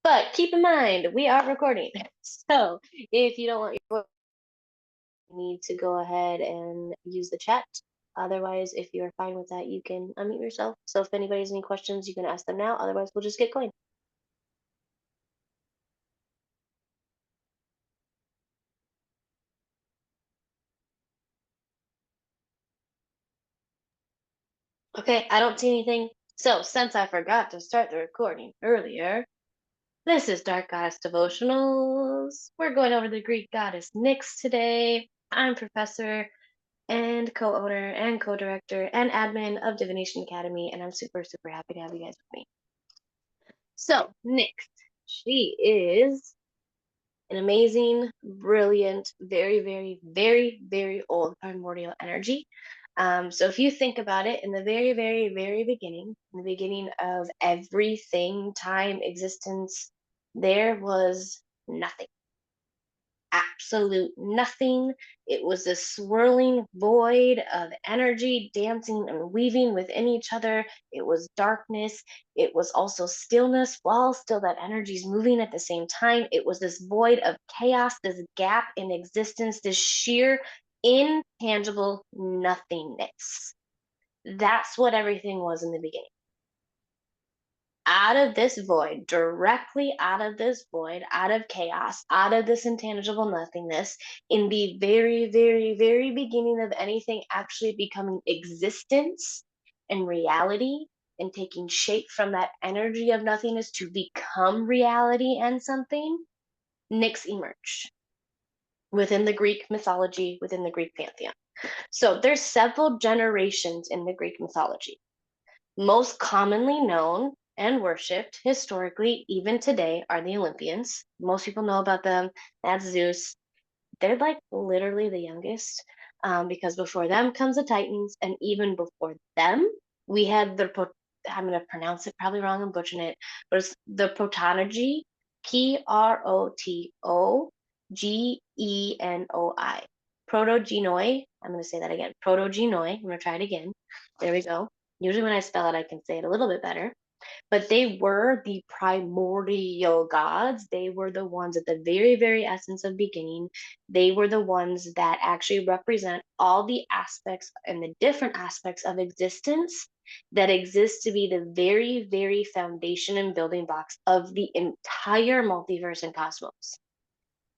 But keep in mind, we are recording. So if you don't want your voice, you need to go ahead and use the chat. Otherwise, if you're fine with that, you can unmute yourself. So if anybody has any questions, you can ask them now. Otherwise, we'll just get going. Okay, I don't see anything. So since I forgot to start the recording earlier, this is Dark Goddess Devotionals. We're going over the Greek goddess Nyx today. I'm Professor and co-owner and co-director and admin of DiviNation Academy, and I'm super, super happy to have you guys with me. So, Nyx, she is an amazing, brilliant, very, very, very, very old primordial energy. So if you think about it, in the very, very, very beginning, in the beginning of everything, time, existence, there was nothing, absolute nothing. It was this swirling void of energy dancing and weaving within each other. It was darkness. It was also stillness while still that energy is moving at the same time. It was this void of chaos, this gap in existence, this sheer intangible nothingness. That's what everything was in the beginning. Out of this void, directly out of this void, out of chaos, out of this intangible nothingness, in the very, very, very beginning of anything actually becoming existence and reality and taking shape from that energy of nothingness to become reality and something, Nyx emerged within the Greek mythology, within the Greek pantheon. So there's several generations in the Greek mythology. Most commonly known and worshipped historically, even today, are the Olympians. Most people know about them. That's Zeus. They're like literally the youngest, because before them comes the Titans, and even before them, we had I'm going to pronounce it probably wrong, I'm butchering it, but it's the protogeny, Protogenoi. Protogenoi. I'm going to say that again. Protogenoi. I'm going to try it again. There we go. Usually when I spell it, I can say it a little bit better. But they were the primordial gods. They were the ones at the very, very essence of beginning. They were the ones that actually represent all the aspects and the different aspects of existence that exist to be the very, very foundation and building blocks of the entire multiverse and cosmos.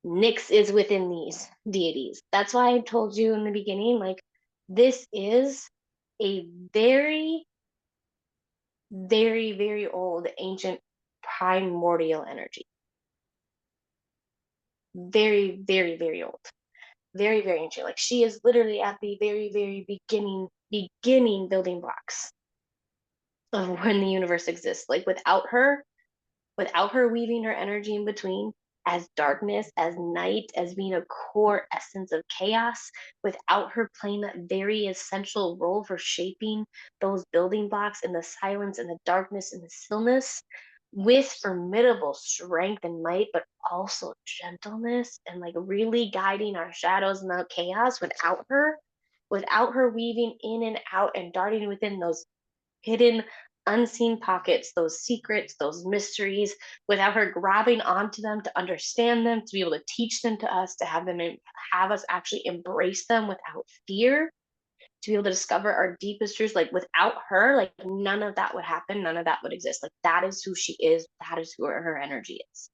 Nyx is within these deities. That's why I told you in the beginning, like, this is a very, very, very old, ancient, primordial energy. Very, very, very old. Very, very ancient. Like, she is literally at the very, very beginning building blocks of when the universe exists. Like, without her weaving her energy in between, as darkness, as night, as being a core essence of chaos, without her playing that very essential role for shaping those building blocks in the silence and the darkness and the stillness, with formidable strength and might, but also gentleness and like really guiding our shadows and the chaos. Without her weaving in and out and darting within those hidden, unseen pockets, those secrets, those mysteries, without her grabbing onto them to understand them, to be able to teach them to us, to have us actually embrace them without fear, to be able to discover our deepest truths. Like, without her, like, none of that would happen, none of that would exist. Like, that is who she is, that is who her energy is.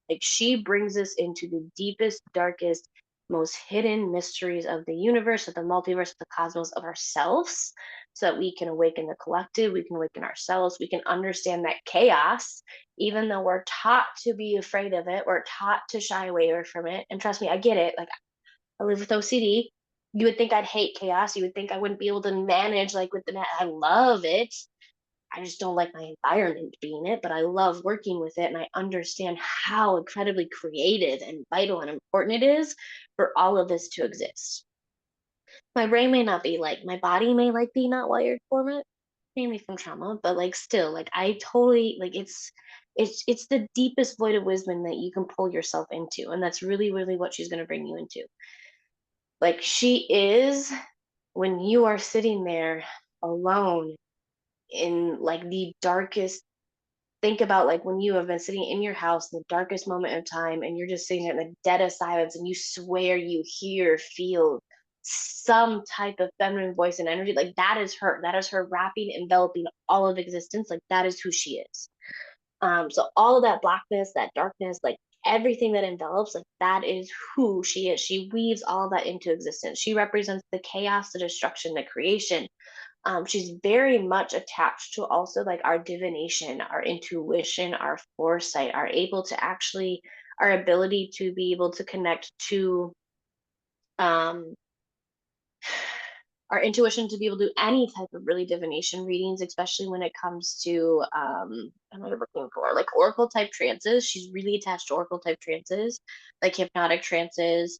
Like, she brings us into the deepest, darkest, most hidden mysteries of the universe, of the multiverse, of the cosmos, of ourselves, so that we can awaken the collective, we can awaken ourselves, we can understand that chaos, even though we're taught to be afraid of it, we're taught to shy away from it. And trust me, I get it. Like, I live with OCD. You would think I'd hate chaos. You would think I wouldn't be able to manage like with the net. I love it. I just don't like my environment being it, but I love working with it, and I understand how incredibly creative and vital and important it is for all of this to exist. My brain may not be, like, my body may like be not wired for it, mainly from trauma, but like still, like, I totally like, it's the deepest void of wisdom that you can pull yourself into, and that's really, really what she's going to bring you into. Like, she is, when you are sitting there alone in like the darkest think about like when you have been sitting in your house in the darkest moment of time and you're just sitting there in the dead of silence and you swear you hear, feel some type of feminine voice and energy. Like that is her. That is her wrapping, enveloping all of existence. Like that is who she is. So all of that blackness, that darkness, like everything that envelops, like that is who she is. She weaves all of that into existence. She represents the chaos, the destruction, the creation. She's very much attached to also like our divination, our intuition, our foresight, our able to actually, our ability to be able to connect to um our intuition to be able to do any type of really divination readings, especially when it comes to I'm not looking for like oracle type trances. She's really attached to oracle type trances, like hypnotic trances.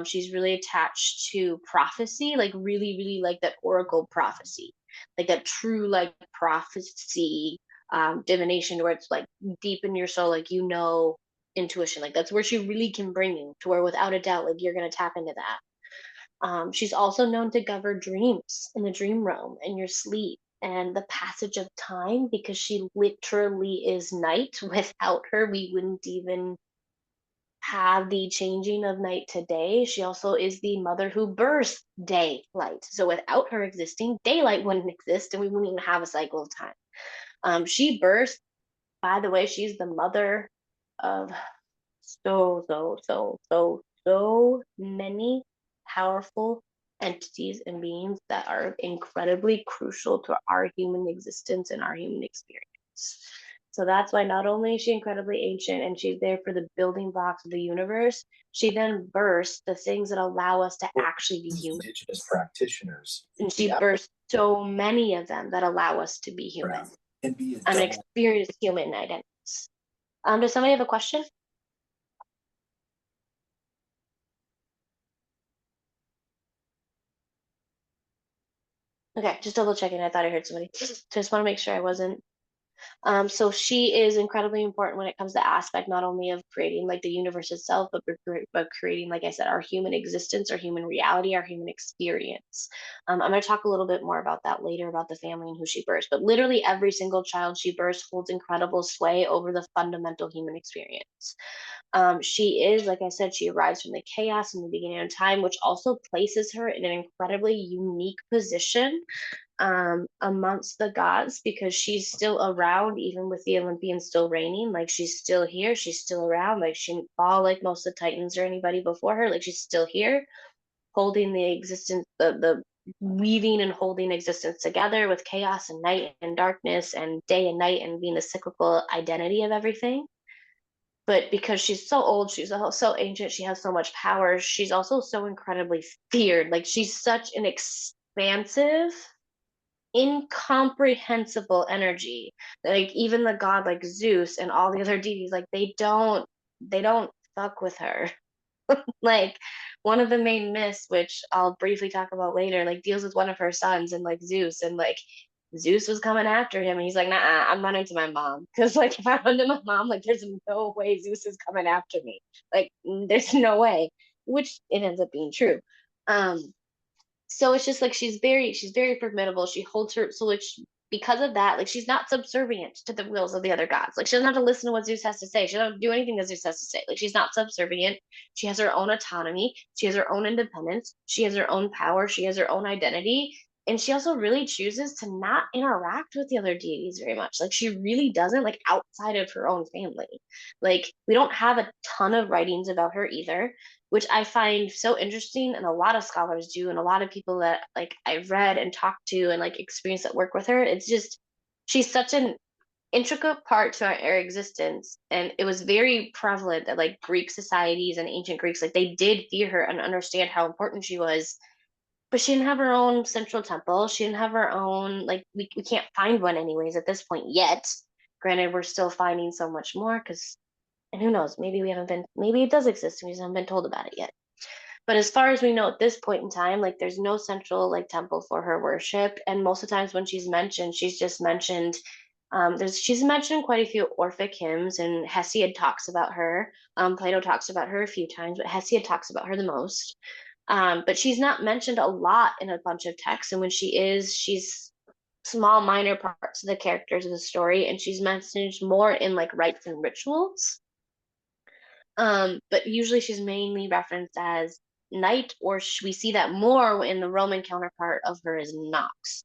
She's really attached to prophecy, like really, really like that oracle prophecy, like that true like prophecy, divination where it's like deep in your soul, like intuition. Like that's where she really can bring you to where without a doubt, like you're gonna tap into that. She's also known to govern dreams in the dream realm and your sleep and the passage of time because she literally is night. Without her, we wouldn't even have the changing of night to day. She also is the mother who birthed daylight. So without her existing, daylight wouldn't exist and we wouldn't even have a cycle of time. She birthed, by the way, she's the mother of so many powerful entities and beings that are incredibly crucial to our human existence and our human experience. So that's why not only is she incredibly ancient and she's there for the building blocks of the universe, she then bursts the things that allow us to actually be human. Indigenous practitioners. And she bursts so many of them that allow us to be human Can be and experience human identities. Does somebody have a question? Okay, just double checking. I thought I heard somebody. Just want to make sure I wasn't. So she is incredibly important when it comes to aspect not only of creating like the universe itself, but creating, like I said, our human existence, our human reality, our human experience. I'm going to talk a little bit more about that later about the family and who she births. But literally every single child she births holds incredible sway over the fundamental human experience. She is, like I said, she arrives from the chaos in the beginning of time, which also places her in an incredibly unique position amongst the gods because she's still around, even with the Olympians still reigning. Like she's still here, she's still around. Like she didn't fall like most of the Titans or anybody before her. Like she's still here, holding the existence, the weaving and holding existence together with chaos and night and darkness and day and night and being the cyclical identity of everything. But because she's so old, she's so ancient, she has so much power, she's also so incredibly feared. Like she's such an expansive, incomprehensible energy. Like even the god like Zeus and all the other deities, like they don't fuck with her. Like one of the main myths, which I'll briefly talk about later, like deals with one of her sons and like Zeus, and like Zeus was coming after him, and he's like, "Nah, I'm running to my mom." Because like if I run to my mom, like there's no way Zeus is coming after me. Like there's no way, which it ends up being true. Um, so it's just like she's very formidable. She holds her so like because of that, like she's not subservient to the wills of the other gods. Like she doesn't have to listen to what Zeus has to say. She doesn't do anything that Zeus has to say. Like she's not subservient. She has her own autonomy. She has her own independence. She has her own power. She has her own identity. And she also really chooses to not interact with the other deities very much. Like she really doesn't, like outside of her own family. Like we don't have a ton of writings about her either, which I find so interesting, and a lot of scholars do, and a lot of people that like I've read and talked to and like experience that work with her. It's just she's such an intricate part to our existence, and it was very prevalent that like Greek societies and ancient Greeks like they did fear her and understand how important she was. But she didn't have her own central temple. She didn't have her own like we can't find one anyways at this point yet. Granted, we're still finding so much more because and who knows, maybe we haven't been maybe it does exist and we just haven't been told about it yet. But as far as we know at this point in time, like there's no central like temple for her worship. And most of the times when she's mentioned, she's just mentioned she's mentioned quite a few Orphic hymns, and Hesiod talks about her. Plato talks about her a few times, but Hesiod talks about her the most. But she's not mentioned a lot in a bunch of texts. And when she is, she's small minor parts of the characters of the story, and she's mentioned more in like rites and rituals. But usually she's mainly referenced as Night, or we see that more in the Roman counterpart of her is Nox.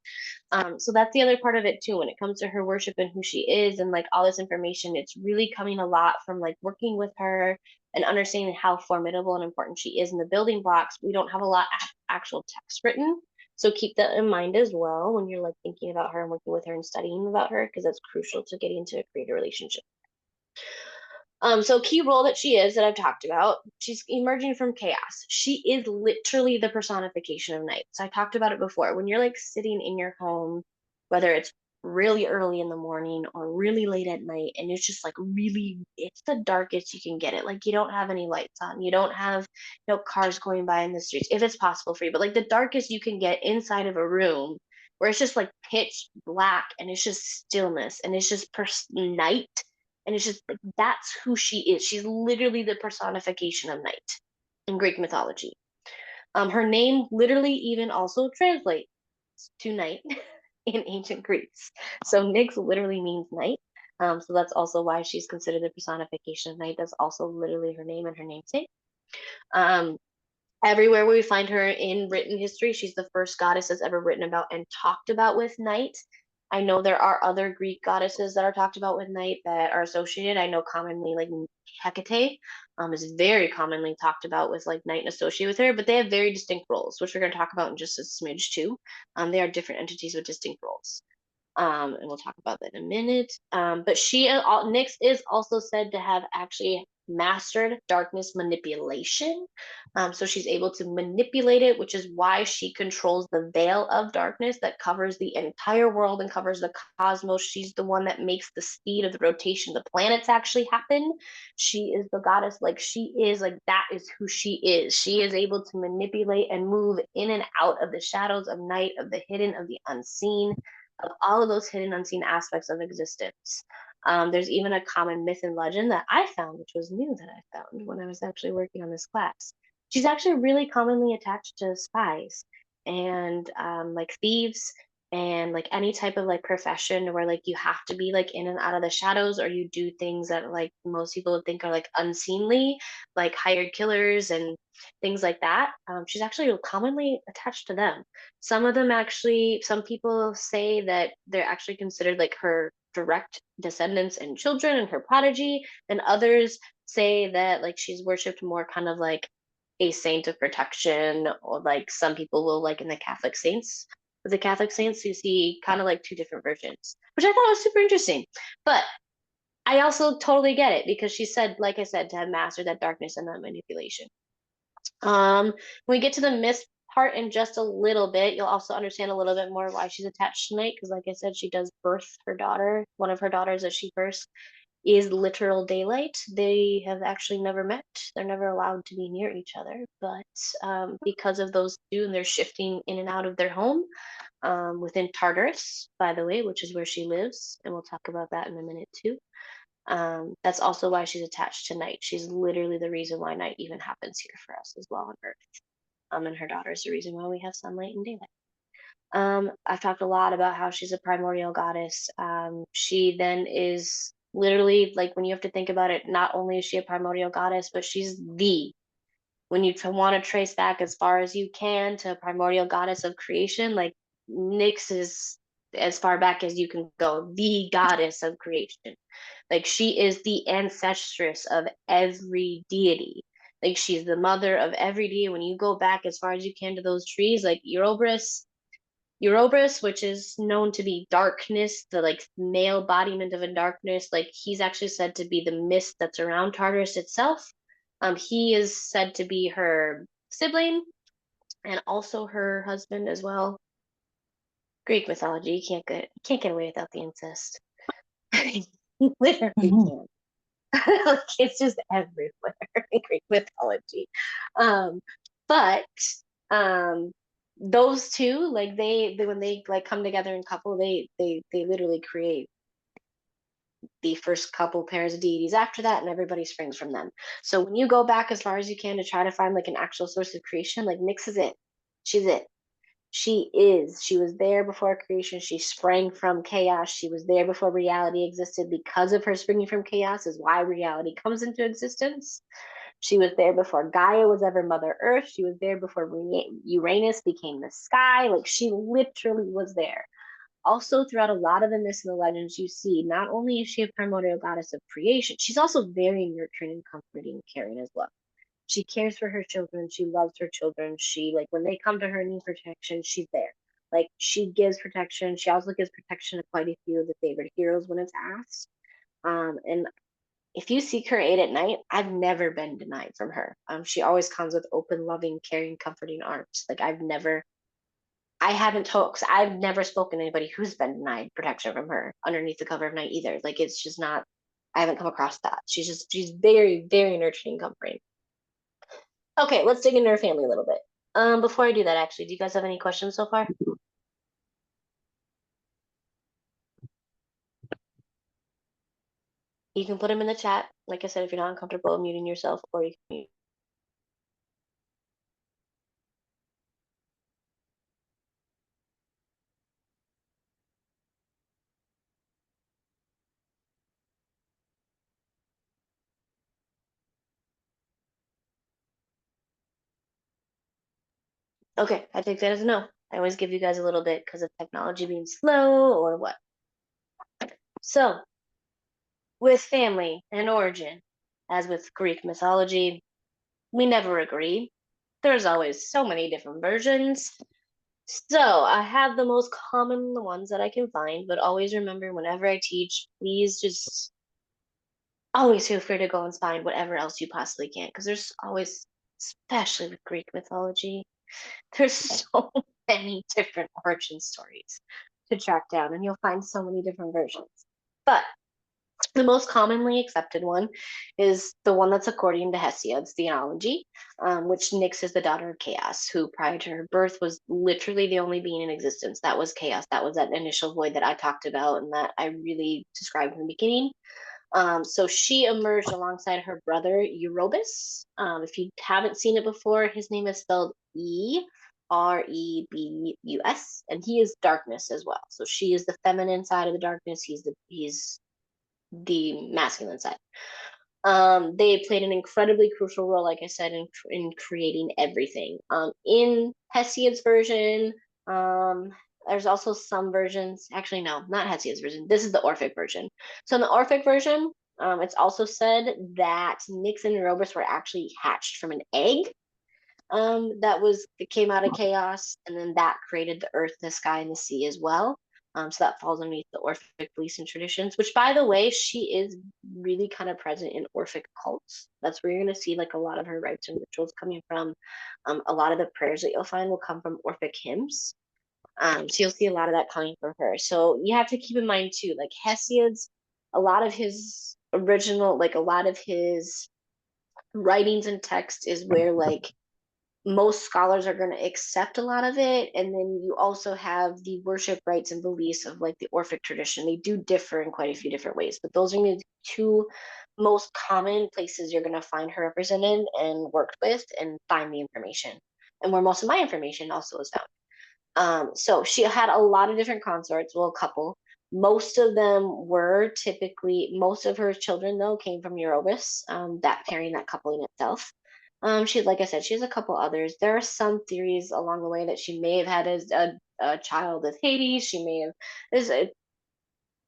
So that's the other part of it too. When it comes to her worship and who she is, and like all this information, it's really coming a lot from like working with her and understanding how formidable and important she is in the building blocks. We don't have a lot of actual text written, so keep that in mind as well when you're like thinking about her and working with her and studying about her, because that's crucial to getting to create a relationship. So key role that she is that I've talked about, she's emerging from chaos. She is literally the personification of night. So I talked about it before. When you're like sitting in your home, whether it's really early in the morning or really late at night, and it's just like really, it's the darkest you can get it. Like you don't have any lights on, you don't have cars going by in the streets, if it's possible for you, but like the darkest you can get inside of a room where it's just like pitch black and it's just stillness and it's just night, and it's just like that's who she is. She's literally the personification of night in Greek mythology. Her name literally even also translates to night in ancient Greece. So Nyx literally means night. So that's also why she's considered the personification of night. That's also literally her name and her namesake. Um, Everywhere we find her in written history, she's the first goddess that's ever written about and talked about with night. I know there are other Greek goddesses that are talked about with night that are associated. I know commonly like Hecate is very commonly talked about with like night and associated with her, but they have very distinct roles, which we're going to talk about in just a smidge too. They are different entities with distinct roles. And we'll talk about that in a minute. But Nyx is also said to have actually mastered darkness manipulation. So she's able to manipulate it, which is why she controls the veil of darkness that covers the entire world and covers the cosmos. She's the one that makes the speed of the rotation of the planets actually happen. She is the goddess, like she is, like that is who she is. She is able to manipulate and move in and out of the shadows of night, of the hidden, of the unseen, of all of those hidden, unseen aspects of existence. There's even a common myth and legend that I found, which was new that I found when I was actually working on this class. She's actually really commonly attached to spies and like thieves and like any type of like profession where like you have to be like in and out of the shadows, or you do things that like most people would think are like unseemly, like hired killers and things like that. She's actually commonly attached to them. Some of them actually, some people say that they're actually considered like her direct descendants and children and her prodigy, and others say that like she's worshipped more kind of like a saint of protection, or like some people will like in the Catholic saints. With the Catholic saints, you see kind of like two different versions, which I thought was super interesting. But I also totally get it because she said, like I said, to have mastered that darkness and that manipulation. When we get to the myth part in just a little bit, you'll also understand a little bit more why she's attached to night. Because, like I said, she does birth her daughter. One of her daughters that she births is literal daylight. They have actually never met. They're never allowed to be near each other. But because of those two, and they're shifting in and out of their home within Tartarus, by the way, which is where she lives, and we'll talk about that in a minute too. That's also why she's attached to night. She's literally the reason why night even happens here for us as well on Earth. And her daughter is the reason why we have sunlight and daylight. I've talked a lot about how she's a primordial goddess. She then is literally like when you have to think about it, not only is she a primordial goddess, but she's the when you want to trace back as far as you can to a primordial goddess of creation, like Nyx is as far back as you can go, the goddess of creation. Like she is the ancestress of every deity. Like she's the mother of every deity. When you go back as far as you can to those trees, like Erebus, which is known to be darkness, the like male embodiment of a darkness, like he's actually said to be the mist that's around Tartarus itself. He is said to be her sibling and also her husband as well. Greek mythology, you can't get away without the incest. You literally Mhm. can't. Like it's just everywhere in Greek mythology. Um, but um, those two, like they when they like come together in couple, they literally create the first couple pairs of deities after that, and everybody springs from them. So when you go back as far as you can to try to find like an actual source of creation, like Nyx is it. She's it. She is. She was there before creation. She sprang from chaos. She was there before reality existed. Because of her springing from chaos is why reality comes into existence. She was there before Gaia was ever Mother Earth. She was there before Uranus became the sky. Like, she literally was there. Also, throughout a lot of the myths and the legends, you see not only is she a primordial goddess of creation, she's also very nurturing and comforting and caring as well. She cares for her children. She loves her children. She, like, when they come to her and need protection, she's there. Like, she gives protection. She also gives protection to quite a few of the favorite heroes when it's asked. And if you seek her aid at night, I've never been denied from her. She always comes with open, loving, caring, comforting arms. Like, I haven't told, cause I've never spoken to anybody who's been denied protection from her underneath the cover of night either. Like, it's just not, I haven't come across that. She's very, very nurturing and comforting. Okay, let's dig into her family a little bit. Before I do that, actually, do you guys have any questions so far? You can put them in the chat. Like I said, if you're not uncomfortable muting yourself, or you can mute. Okay, I take that as a no. I always give you guys a little bit because of technology being slow or what. So, with family and origin, as with Greek mythology, we never agree. There's always so many different versions. So I have the most common the ones that I can find, but always remember whenever I teach, please just always feel free to go and find whatever else you possibly can, because there's always, especially with Greek mythology, there's so many different origin stories to track down, and you'll find so many different versions. But the most commonly accepted one is the one that's according to Hesiod's theology, which Nyx is the daughter of Chaos, who prior to her birth was literally the only being in existence. That was Chaos. That was that initial void that I talked about and that I really described in the beginning. So she emerged alongside her brother Erebus. If you haven't seen it before, his name is spelled Erebus, and he is darkness as well. So she is the feminine side of the darkness. He's the masculine side. They played an incredibly crucial role, like I said, in creating everything. In Hesiod's version, um, there's also some versions. Actually, no, not Hesiod's version. This is the Orphic version. So in the Orphic version, it's also said that Nyx and Erebus were actually hatched from an egg that came out of chaos, and then that created the earth, the sky, and the sea as well. So that falls underneath the Orphic beliefs and traditions, which, by the way, she is really kind of present in Orphic cults. That's where you're going to see like a lot of her rites and rituals coming from. A lot of the prayers that you'll find will come from Orphic hymns. So you'll see a lot of that coming from her. So you have to keep in mind too, like Hesiod's, a lot of his original, like a lot of his writings and text is where like most scholars are going to accept a lot of it, and then you also have the worship rites and beliefs of like the Orphic tradition. They do differ in quite a few different ways, but those are the two most common places you're going to find her represented and worked with and find the information, and where most of my information also is found. So she had a lot of different consorts, well, a couple. Most of them were typically, most of her children, though, came from Erebus, that pairing, that coupling itself. She, like I said, she has a couple others. There are some theories along the way that she may have had a child with Hades. She may have,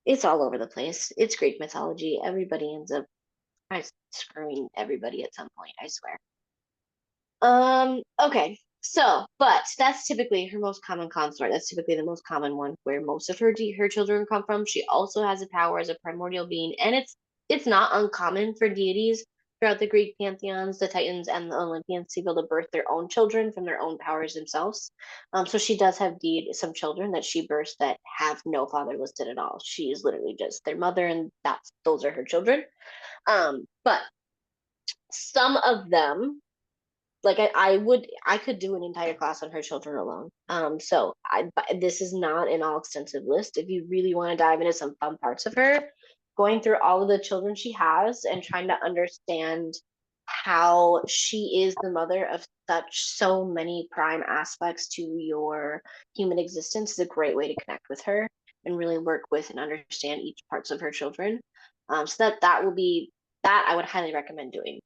it's all over the place. It's Greek mythology. Everybody ends up screwing everybody at some point, I swear. Okay. So, but that's typically her most common consort. That's typically the most common one where most of her children come from. She also has a power as a primordial being, and it's not uncommon for deities throughout the Greek pantheons, the Titans and the Olympians to be able to birth their own children from their own powers themselves. So she does have some children that she births that have no father listed at all. She is literally just their mother, and those are her children. But some of them, like I could do an entire class on her children alone. So this is not an all extensive list. If you really want to dive into some fun parts of her, going through all of the children she has and trying to understand how she is the mother of so many prime aspects to your human existence is a great way to connect with her and really work with and understand each parts of her children. So that will be that I would highly recommend doing.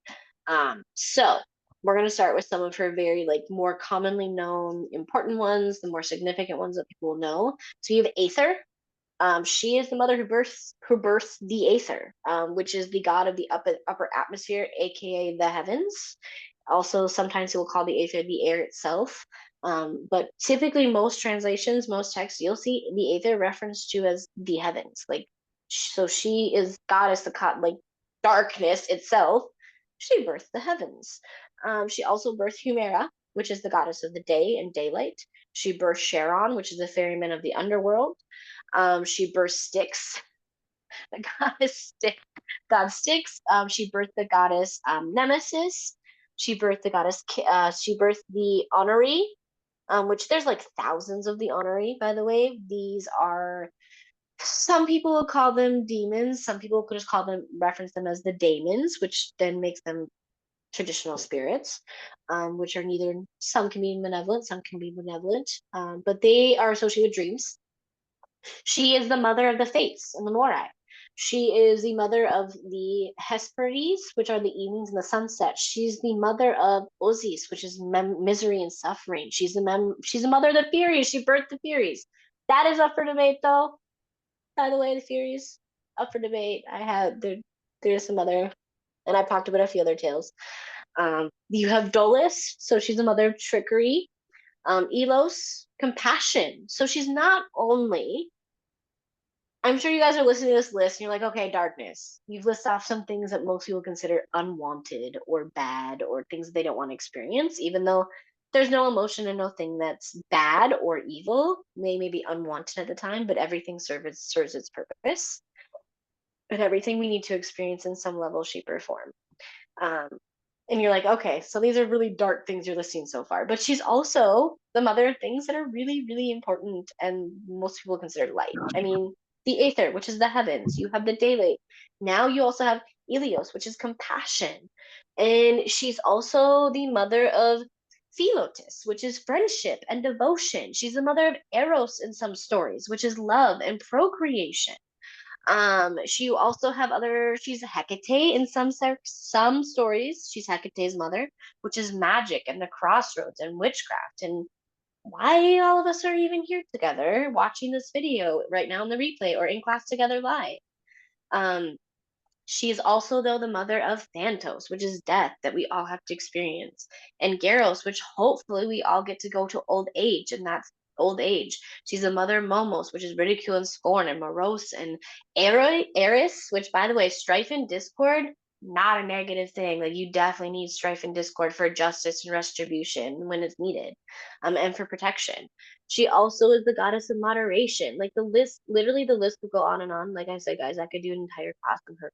So we're going to start with some of her very like more commonly known important ones, the more significant ones that people will know. So you have Aether. She is the mother who births the Aether, which is the god of the upper atmosphere, aka the heavens. Also, sometimes he will call the Aether the air itself. But typically, most translations, most texts, you'll see the Aether referenced to as the heavens. Like, so she is goddess, like darkness itself. She birthed the heavens. She also birthed Humera, which is the goddess of the day and daylight. She birthed Charon, which is the ferryman of the underworld. She birthed Styx, the goddess God Styx. She birthed the goddess Nemesis. She birthed the goddess. She birthed the Honoree, which there's like thousands of the Honoree. By the way, these are some people will call them demons. Some people could just call them reference them as the daemons, which then makes them traditional spirits, which are neither. Some can be malevolent, some can be benevolent, but they are associated with dreams. She is the mother of the Fates and the Morai. She is the mother of the Hesperides, which are the evenings and the sunset. She's the mother of Ozis, which is misery and suffering. She's the mother of the Furies. She birthed the Furies. That is up for debate, though. By the way, the Furies up for debate. There's some other, and I've talked about a few other tales. You have Dolus, so she's the mother of trickery. Elos, compassion. So she's not only, I'm sure you guys are listening to this list and you're like, okay, darkness. You've listed off some things that most people consider unwanted or bad or things that they don't want to experience, even though there's no emotion and no thing that's bad or evil. They may be unwanted at the time, but everything serves its purpose. And everything we need to experience in some level, shape, or form. Um, and you're like, okay, so these are really dark things you're listing so far. But she's also the mother of things that are really, really important and most people consider light. I mean, the Aether, which is the heavens, you have the daylight. Now you also have Ilios, which is compassion. And she's also the mother of Philotis, which is friendship and devotion. She's the mother of Eros in some stories, which is love and procreation. She also have other. She's a Hecate in some stories. She's Hecate's mother, which is magic and the crossroads and witchcraft and why all of us are even here together watching this video right now in the replay or in class together live. Um, she is also, though, the mother of Thanatos, which is death that we all have to experience, and Garos, which hopefully we all get to go to old age, and that's old age. She's the mother of Momos, which is ridicule and scorn, and morose, and Eris, which, by the way, strife and discord, not a negative thing. Like, you definitely need strife and discord for justice and retribution when it's needed, and for protection. She also is the goddess of moderation. Like, literally, the list would go on and on. Like I said, guys, I could do an entire class on her,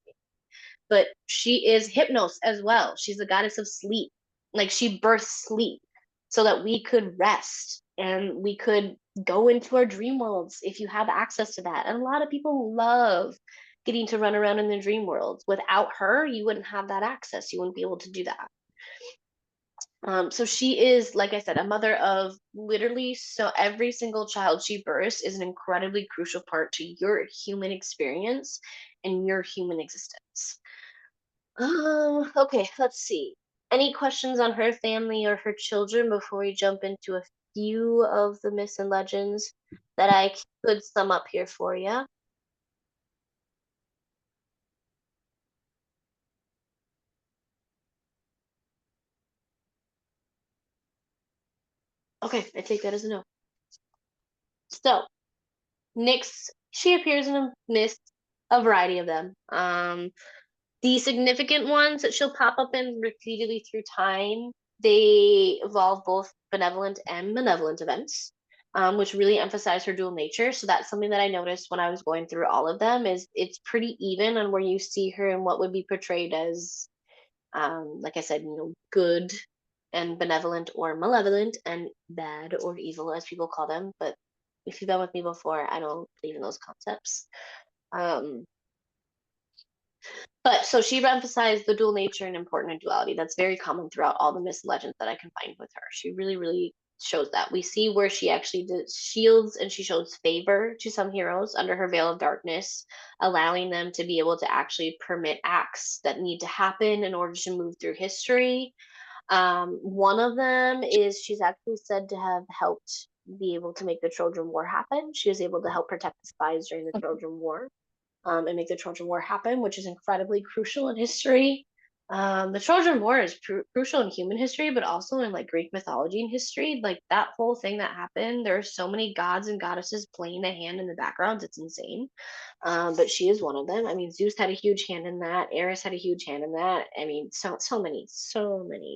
but she is Hypnos as well. She's the goddess of sleep. Like, she birthed sleep so that we could rest and we could go into our dream worlds if you have access to that. And a lot of people love getting to run around in the dream worlds. Without her, you wouldn't have that access. You wouldn't be able to do that. So she is, like I said, a mother of literally, so every single child she births is an incredibly crucial part to your human experience and your human existence. Okay, let's see. Any questions on her family or her children before we jump into a few of the myths and legends that I could sum up here for you? Okay, I take that as a no. So, Nyx, she appears in a myth, a variety of them. The significant ones that she'll pop up in repeatedly through time, they involve both benevolent and malevolent events, which really emphasize her dual nature. So that's something that I noticed when I was going through all of them is it's pretty even on where you see her and what would be portrayed as, like I said, good and benevolent or malevolent and bad or evil as people call them. But if you've been with me before, I don't believe in those concepts. Um, But so she emphasized the dual nature and important duality. That's very common throughout all the myths and legends that I can find with her. She really, really shows that. We see where she actually shields and she shows favor to some heroes under her veil of darkness, allowing them to be able to actually permit acts that need to happen in order to move through history. One of them is she's actually said to have helped be able to make the Trojan War happen. She was able to help protect the spies during the Trojan War, and make the Trojan War happen, which is incredibly crucial in history. The Trojan War is crucial in human history, but also in like Greek mythology and history. Like that whole thing that happened, there are so many gods and goddesses playing a hand in the background. It's insane. But she is one of them. I mean, Zeus had a huge hand in that. Eris had a huge hand in that. I mean, so many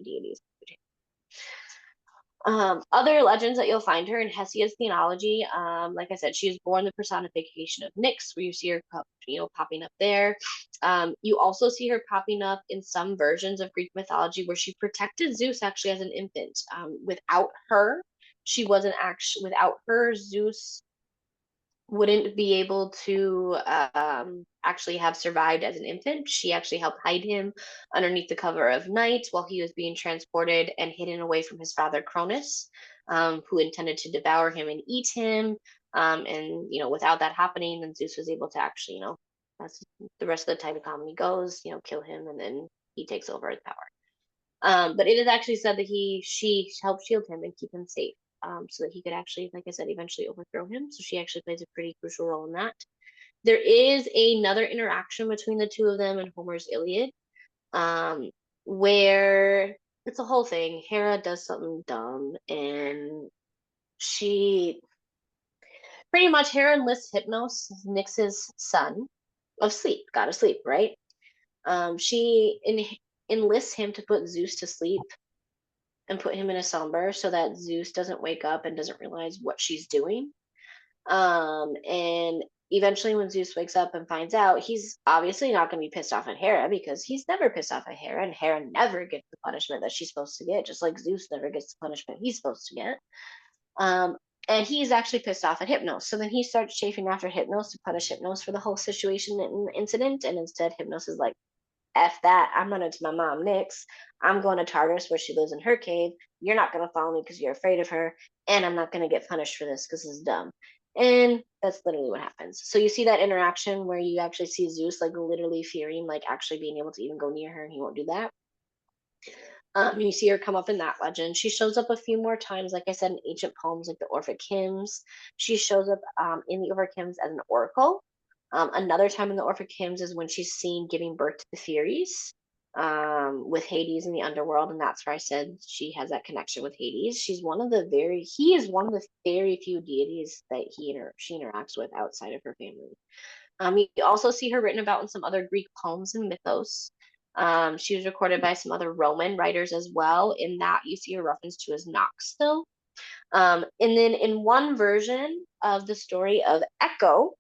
deities. Other legends that you'll find her in Hesiod's theology, like I said, she is born the personification of Nyx, where you see her, popping up there. You also see her popping up in some versions of Greek mythology where she protected Zeus actually as an infant. Without her, she wasn't actually. Without her, Zeus wouldn't be able to actually have survived as an infant. She actually helped hide him underneath the cover of night while he was being transported and hidden away from his father Cronus, who intended to devour him and eat him. And without that happening, then Zeus was able to actually, that's the rest of the time comedy goes, kill him, and then he takes over his power. But it is actually said that she helped shield him and keep him safe, so that he could actually, like I said, eventually overthrow him. So she actually plays a pretty crucial role in that. There is another interaction between the two of them in Homer's Iliad, um, where it's a whole thing. Hera does something dumb, and she pretty much Hera enlists Hypnos, Nyx's son, of sleep, god of sleep, right? She enlists him to put Zeus to sleep and put him in a slumber so that Zeus doesn't wake up and doesn't realize what she's doing. And eventually, when Zeus wakes up and finds out, he's obviously not going to be pissed off at Hera because he's never pissed off at Hera, and Hera never gets the punishment that she's supposed to get, just like Zeus never gets the punishment he's supposed to get. Um, and he's actually pissed off at Hypnos. So then he starts chafing after Hypnos to punish Hypnos for the whole situation and incident. And instead, Hypnos is like, F that. I'm running to my mom, Nyx. I'm going to Tartarus where she lives in her cave. You're not going to follow me because you're afraid of her. And I'm not going to get punished for this because it's dumb. And that's literally what happens. So you see that interaction where you actually see Zeus like literally fearing, like actually being able to even go near her, and he won't do that. You see her come up in that legend. She shows up a few more times, like I said, in ancient poems like the Orphic hymns. She shows up in the Orphic hymns as an oracle. Another time in the Orphic hymns is when she's seen giving birth to the Furies, with Hades in the Underworld, and that's where I said she has that connection with Hades. He is one of the very few deities that she interacts with outside of her family. You also see her written about in some other Greek poems and mythos. She was recorded by some other Roman writers as well. In that, you see her reference to as Nox still. And then in one version of the story of Echo,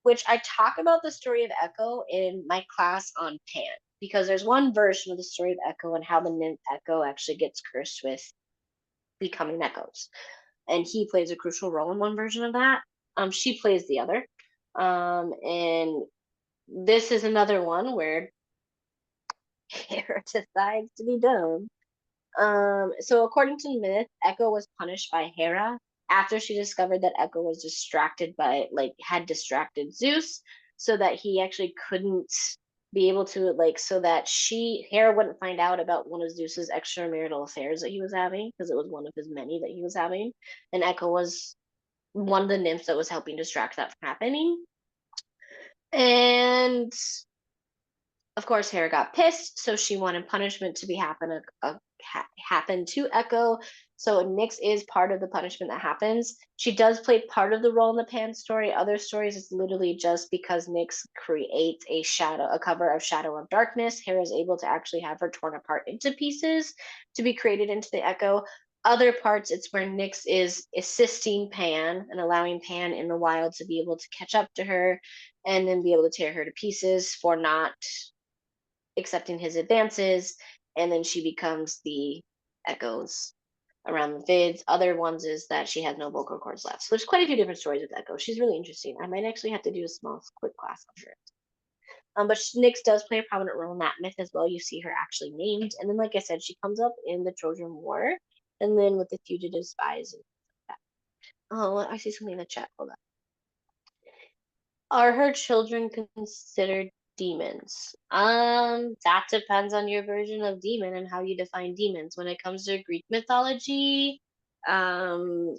which I talk about the story of Echo in my class on Pan, because there's one version of the story of Echo and how the nymph Echo actually gets cursed with becoming echoes. And he plays a crucial role in one version of that. She plays the other. And this is another one where Hera decides to be dumb. So according to myth, Echo was punished by Hera after she discovered that Echo was had distracted Zeus, so that he actually couldn't be able to so that Hera wouldn't find out about one of Zeus's extramarital affairs that he was having, because it was one of his many that he was having, and Echo was one of the nymphs that was helping distract that from happening. And of course, Hera got pissed, so she wanted punishment to happen to Echo. So Nyx is part of the punishment that happens. She does play part of the role in the Pan story. Other stories, it's literally just because Nyx creates a cover of Shadow of Darkness. Hera is able to actually have her torn apart into pieces to be created into the Echo. Other parts, it's where Nyx is assisting Pan and allowing Pan in the wild to be able to catch up to her and then be able to tear her to pieces for not accepting his advances, and then she becomes the echoes around the vids. Other ones is that she has no vocal cords left. So there's quite a few different stories with Echo. She's really interesting. I might actually have to do a small quick class on her. But Nyx does play a prominent role in that myth as well. You see her actually named, and then, like I said, she comes up in the Trojan War, and then with the fugitive spies and that. Oh, I see something in the chat. Hold on. Are her children considered demons? That depends on your version of demon and how you define demons. When it comes to Greek mythology, um,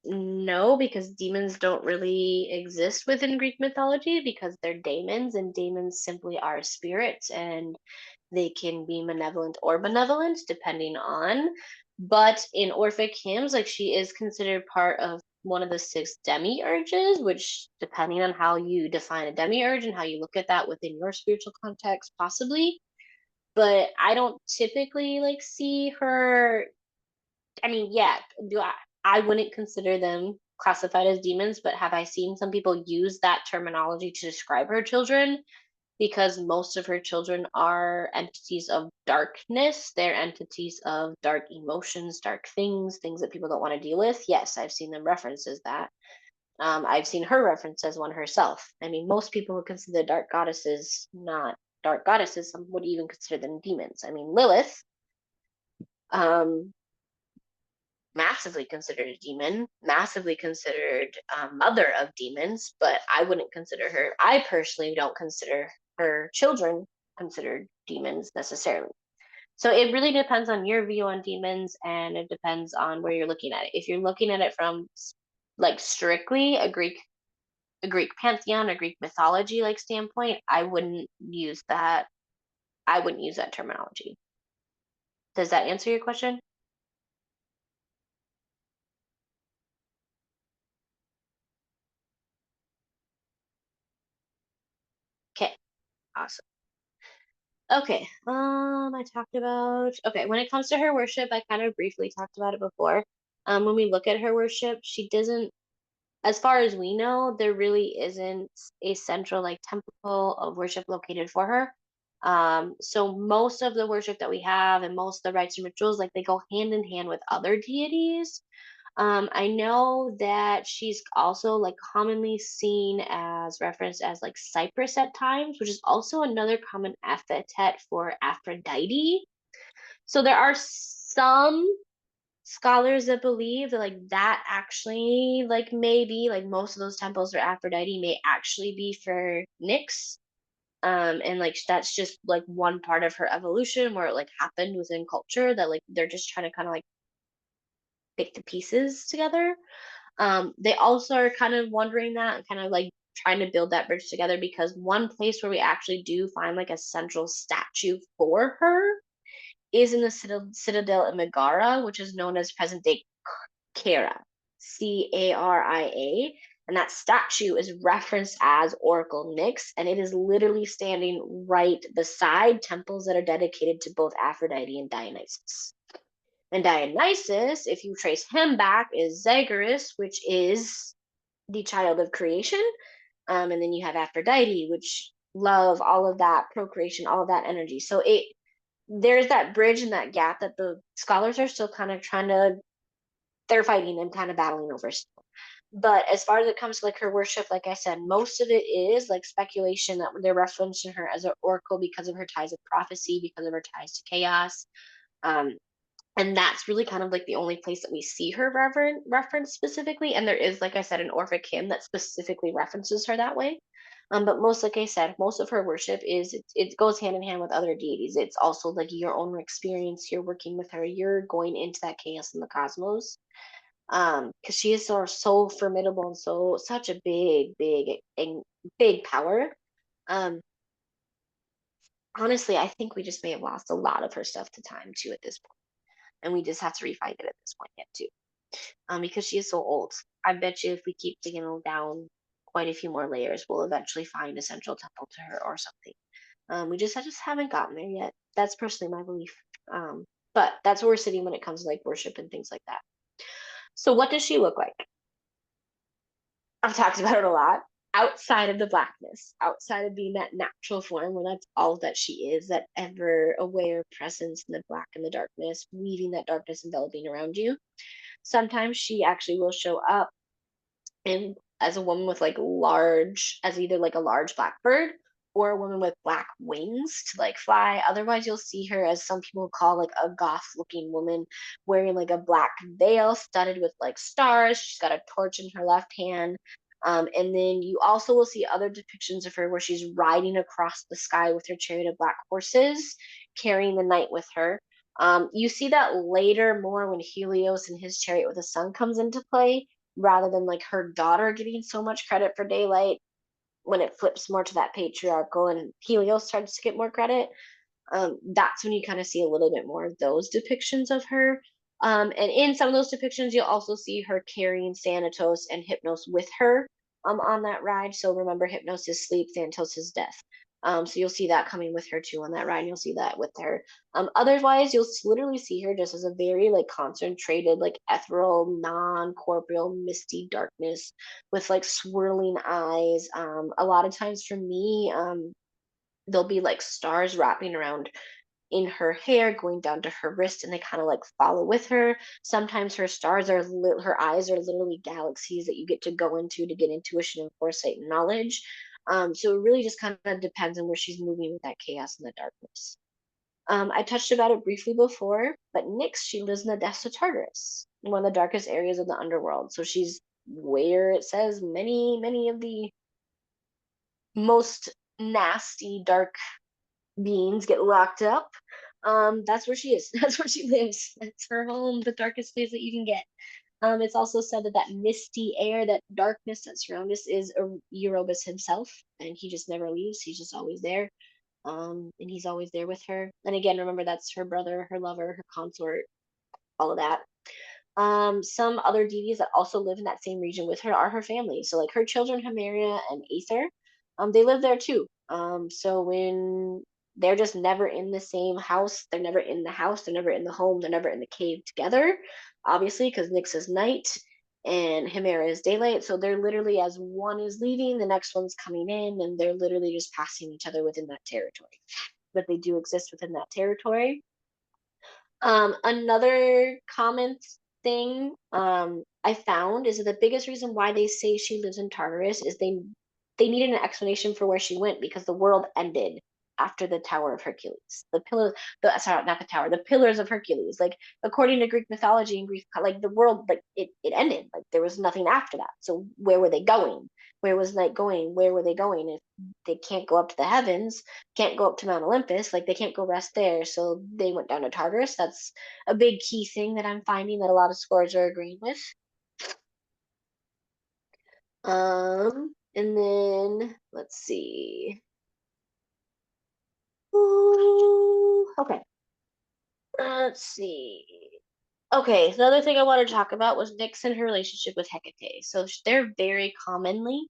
no, because demons don't really exist within Greek mythology because they're daemons, and daemons simply are spirits, and they can be malevolent or benevolent depending on. But in Orphic hymns, like she is considered part of one of the six demiurges, which, depending on how you define a demiurge and how you look at that within your spiritual context, possibly. But I don't typically like see her. I mean, yeah, do I wouldn't consider them classified as demons, but have I seen some people use that terminology to describe her children? Because most of her children are entities of darkness. They're entities of dark emotions, dark things, things that people don't want to deal with. Yes, I've seen them reference as that. I've seen her reference as one herself. I mean, most people who consider dark goddesses not dark goddesses, some would even consider them demons. I mean, Lilith, um, massively considered a demon, massively considered mother of demons, but I wouldn't consider her, I personally don't consider her children considered demons necessarily. So it really depends on your view on demons, and it depends on where you're looking at it. If you're looking at it from like strictly a Greek pantheon, a Greek mythology like standpoint, I wouldn't use that terminology. Does that answer your question? Okay, awesome. Okay, I talked about, okay, when it comes to her worship, I kind of briefly talked about it before. When we look at her worship, she doesn't, as far as we know, there really isn't a central like temple of worship located for her. So most of the worship that we have and most of the rites and rituals, like they go hand in hand with other deities. I know that she's also like commonly seen as referenced as like Cyprus at times, which is also another common epithet for Aphrodite. So there are some scholars that believe that like that actually like maybe like most of those temples for Aphrodite may actually be for Nyx. And like that's just like one part of her evolution where it like happened within culture that like they're just trying to kind of like pick the pieces together. They also are kind of wondering that and kind of like trying to build that bridge together because one place where we actually do find like a central statue for her is in the citadel in Megara, which is known as present day Cara, Caria. And that statue is referenced as Oracle Nyx, and it is literally standing right beside temples that are dedicated to both Aphrodite and Dionysus. And Dionysus, if you trace him back, is Zagreus, which is the child of creation. And then you have Aphrodite, which love, all of that procreation, all of that energy. So there's that bridge and that gap that the scholars are still kind of trying to, they're fighting and kind of battling over still. But as far as it comes to like her worship, like I said, most of it is like speculation that they're referencing her as an oracle because of her ties of prophecy, because of her ties to chaos. Um, and that's really kind of like the only place that we see her reference specifically. And there is, like I said, an Orphic hymn that specifically references her that way. But most, like I said, most of her worship is it goes hand in hand with other deities. It's also like your own experience. You're working with her. You're going into that chaos in the cosmos. Because she is so formidable and so such a big power. Um, honestly, I think we just may have lost a lot of her stuff to time too at this point, and we just have to refind it at this point yet too. Because she is so old. I bet you if we keep digging down quite a few more layers, we'll eventually find a central temple to her or something. I just haven't gotten there yet. That's personally my belief. But that's where we're sitting when it comes to like worship and things like that. So what does she look like? I've talked about it a lot. Outside of the blackness, outside of being that natural form where that's all that she is, that ever aware presence in the black and the darkness, weaving that darkness enveloping around you. Sometimes she actually will show up and as a woman with like large as either like a large black bird or a woman with black wings to like fly. Otherwise, you'll see her as some people call like a goth looking woman wearing like a black veil studded with like stars. She's got a torch in her left hand. And then you also will see other depictions of her where she's riding across the sky with her chariot of black horses, carrying the night with her. You see that later more when Helios and his chariot with the sun comes into play, rather than like her daughter getting so much credit for daylight. When it flips more to that patriarchal and Helios starts to get more credit, that's when you kind of see a little bit more of those depictions of her. And in some of those depictions, you'll also see her carrying Thanatos and Hypnos with her on that ride. So remember, Hypnos is sleep, Thanatos is death. So you'll see that coming with her too on that ride. You'll see that with her. Otherwise, you'll literally see her just as a very like concentrated, like ethereal, non-corporeal, misty darkness with like swirling eyes. A lot of times for me, there'll be like stars wrapping around in her hair going down to her wrist and they kind of like follow with her. Sometimes her stars are her eyes are literally galaxies that you get to go into to get intuition and foresight and knowledge. So it really just kind of depends on where she's moving with that chaos and the darkness. I touched about it briefly before, but Nyx, she lives in the depths of Tartarus, one of the darkest areas of the underworld. So she's where it says many of the most nasty dark beings get locked up. That's where she is. That's where she lives. That's her home, the darkest place that you can get. It's also said that that misty air, that darkness that surrounds us, is Erebus himself, and he just never leaves. He's just always there, and he's always there with her. And again, remember that's her brother, her lover, her consort, all of that. Some other deities that also live in that same region with her are her family. So like her children, Himeria and Aether, they live there too. So when they're just never in the same house, they're never in the house, they're never in the home, they're never in the cave together, obviously, because Nyx is night and Himera is daylight. So they're literally as one is leaving, the next one's coming in, and they're literally just passing each other within that territory. But they do exist within that territory. Another common thing I found is that the biggest reason why they say she lives in Tartarus is they needed an explanation for where she went because the world ended after the Tower of Hercules. The pillars, the sorry, not the tower, the pillars of Hercules. Like according to Greek mythology and Greek, like the world, like it ended. Like there was nothing after that. So where were they going? Where was night going? Where were they going? If they can't go up to the heavens, can't go up to Mount Olympus, like they can't go rest there. So they went down to Tartarus. That's a big key thing that I'm finding that a lot of scholars are agreeing with. And then let's see. Ooh, okay, let's see. Okay, so another thing I wanted to talk about was Nyx and her relationship with Hecate. So they're um, very commonly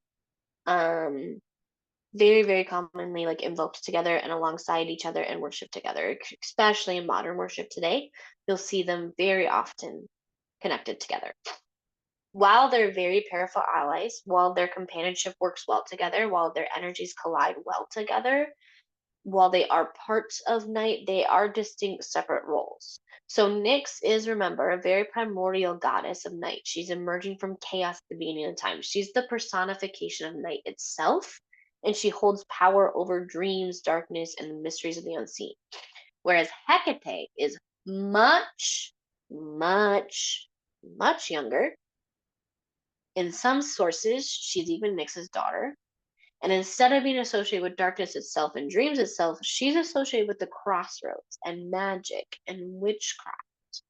like invoked together and alongside each other and worshiped together, especially in modern worship today. You'll see them very often connected together. While they're very powerful allies, while their companionship works well together, while their energies collide well together, while they are parts of night, they are distinct separate roles. So Nyx is, remember, a very primordial goddess of night. She's emerging from chaos at the beginning of time. She's the personification of night itself, and she holds power over dreams, darkness, and the mysteries of the unseen. Whereas Hecate is much, much younger. In some sources, she's even Nyx's daughter. And instead of being associated with darkness itself and dreams itself, she's associated with the crossroads and magic and witchcraft.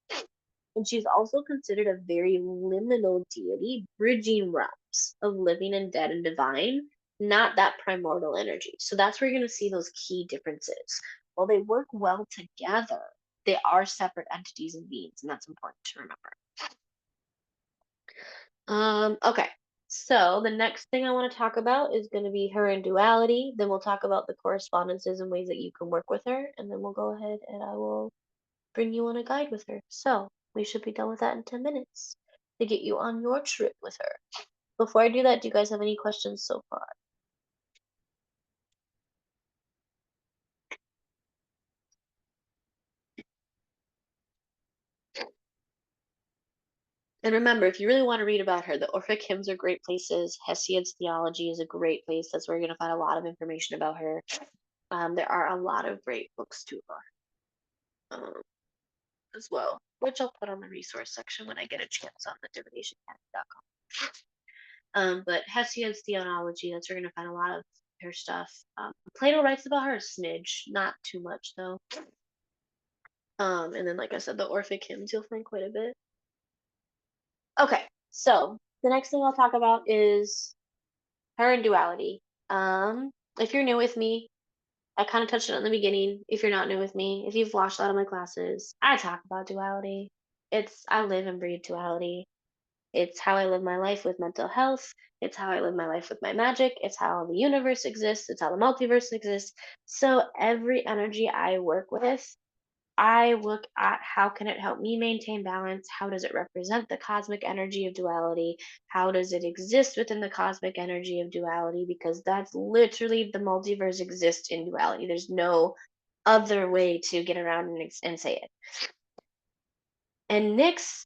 And she's also considered a very liminal deity, bridging realms of living and dead and divine, not that primordial energy. So that's where you're going to see those key differences. While they work well together, they are separate entities and beings, and that's important to remember. Okay. So the next thing I want to talk about is going to be her in duality. Then we'll talk about the correspondences and ways that you can work with her, and then we'll go ahead and I will bring you on a guide with her. So we should be done with that in 10 minutes to get you on your trip with her. Before I do that, do you guys have any questions so far? And remember, if you really want to read about her, the Orphic hymns are great places. Hesiod's theology is a great place. That's where you're going to find a lot of information about her. There are a lot of great books too um, as well, which I'll put on the resource section when I get a chance on the DiviNation.com. But Hesiod's theology, that's where you're going to find a lot of her stuff. Plato writes about her a smidge, not too much though. And then, like I said, the Orphic hymns, you'll find quite a bit. Okay, so the next thing I'll talk about is her and duality. If you're new with me, I kind of touched on it in the beginning. If you're not new with me, if you've watched a lot of my classes, I talk about duality. I live and breathe duality. It's how I live my life with mental health. It's how I live my life with my magic. It's how the universe exists. It's how the multiverse exists. So every energy I work with, I look at how can it help me maintain balance? How does it represent the cosmic energy of duality? How does it exist within the cosmic energy of duality? Because that's literally the multiverse exists in duality. There's no other way to get around and say it. And Nyx,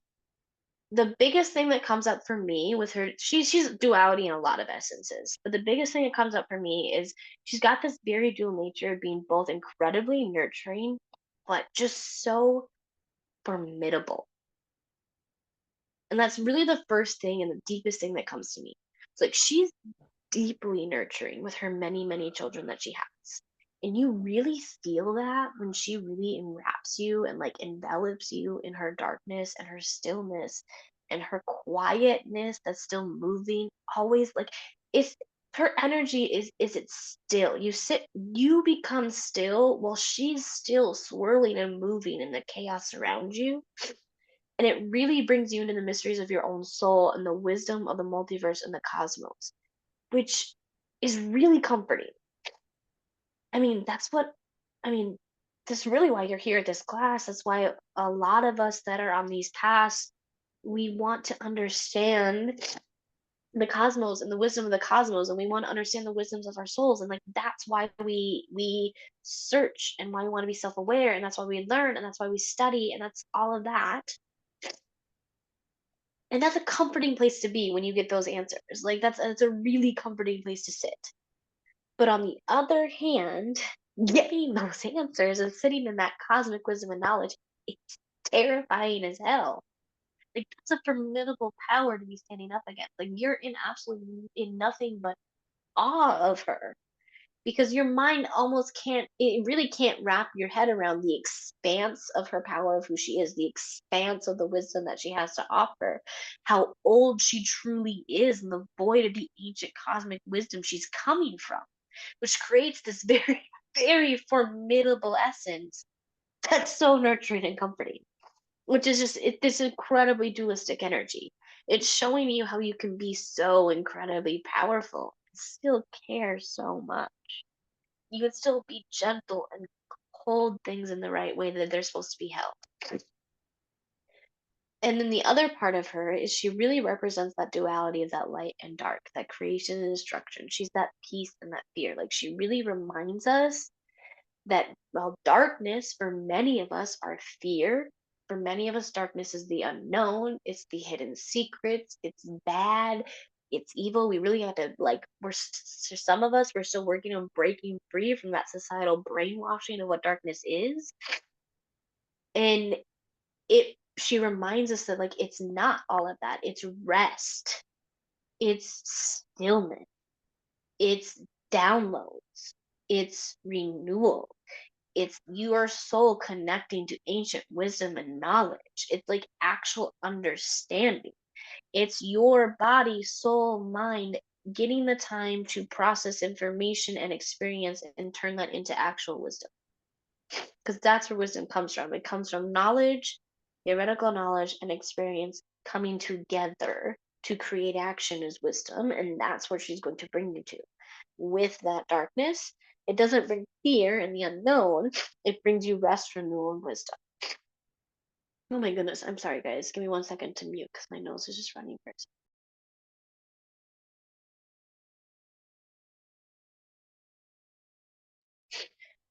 the biggest thing that comes up for me with her, she's duality in a lot of essences, but the biggest thing that comes up for me is she's got this very dual nature of being both incredibly nurturing, but just so formidable. And that's really the first thing and the deepest thing that comes to me. It's like she's deeply nurturing with her many, many children that she has. And you really feel that when she really enwraps you and like envelops you in her darkness and her stillness and her quietness that's still moving, always like it's her energy is it still. You become still while she's still swirling and moving in the chaos around you, and it really brings you into the mysteries of your own soul and the wisdom of the multiverse and the cosmos, which is really comforting. I mean, I mean, that's really why you're here at this class. That's why a lot of us that are on these paths, we want to understand the cosmos and the wisdom of the cosmos, and we want to understand the wisdoms of our souls. And like that's why we search, and why we want to be self-aware, and that's why we learn, and that's why we study, and that's all of that. And that's a comforting place to be when you get those answers. Like that's a really comforting place to sit. But on the other hand, getting those answers and sitting in that cosmic wisdom and knowledge, it's terrifying as hell. Like that's a formidable power to be standing up against. Like you're in absolutely in nothing but awe of her, because your mind almost can't, it really can't wrap your head around the expanse of her power, of who she is, the expanse of the wisdom that she has to offer, how old she truly is, and the void of the ancient cosmic wisdom she's coming from, which creates this very very formidable essence that's so nurturing and comforting, which is just this incredibly dualistic energy. It's showing you how you can be so incredibly powerful and still care so much. You can still be gentle and hold things in the right way that they're supposed to be held. And then the other part of her is she really represents that duality of that light and dark, that creation and destruction. She's that peace and that fear. Like she really reminds us that, well, darkness for many of us are fear. For many of us, darkness is the unknown, it's the hidden secrets, it's bad, it's evil. We really have to, like, for some of us, we're still working on breaking free from that societal brainwashing of what darkness is. And she reminds us that, like, it's not all of that. It's rest, it's stillness, it's downloads, it's renewal, it's your soul connecting to ancient wisdom and knowledge. It's like actual understanding. It's your body, soul, mind getting the time to process information and experience and turn that into actual wisdom. Because that's where wisdom comes from. It comes from knowledge, theoretical knowledge, and experience coming together to create action is wisdom. And that's where she's going to bring you to. With that darkness, it doesn't bring fear and the unknown, it brings you rest, renewal, and wisdom. Oh my goodness, I'm sorry, guys. Give me 1 second to mute because my nose is just running first.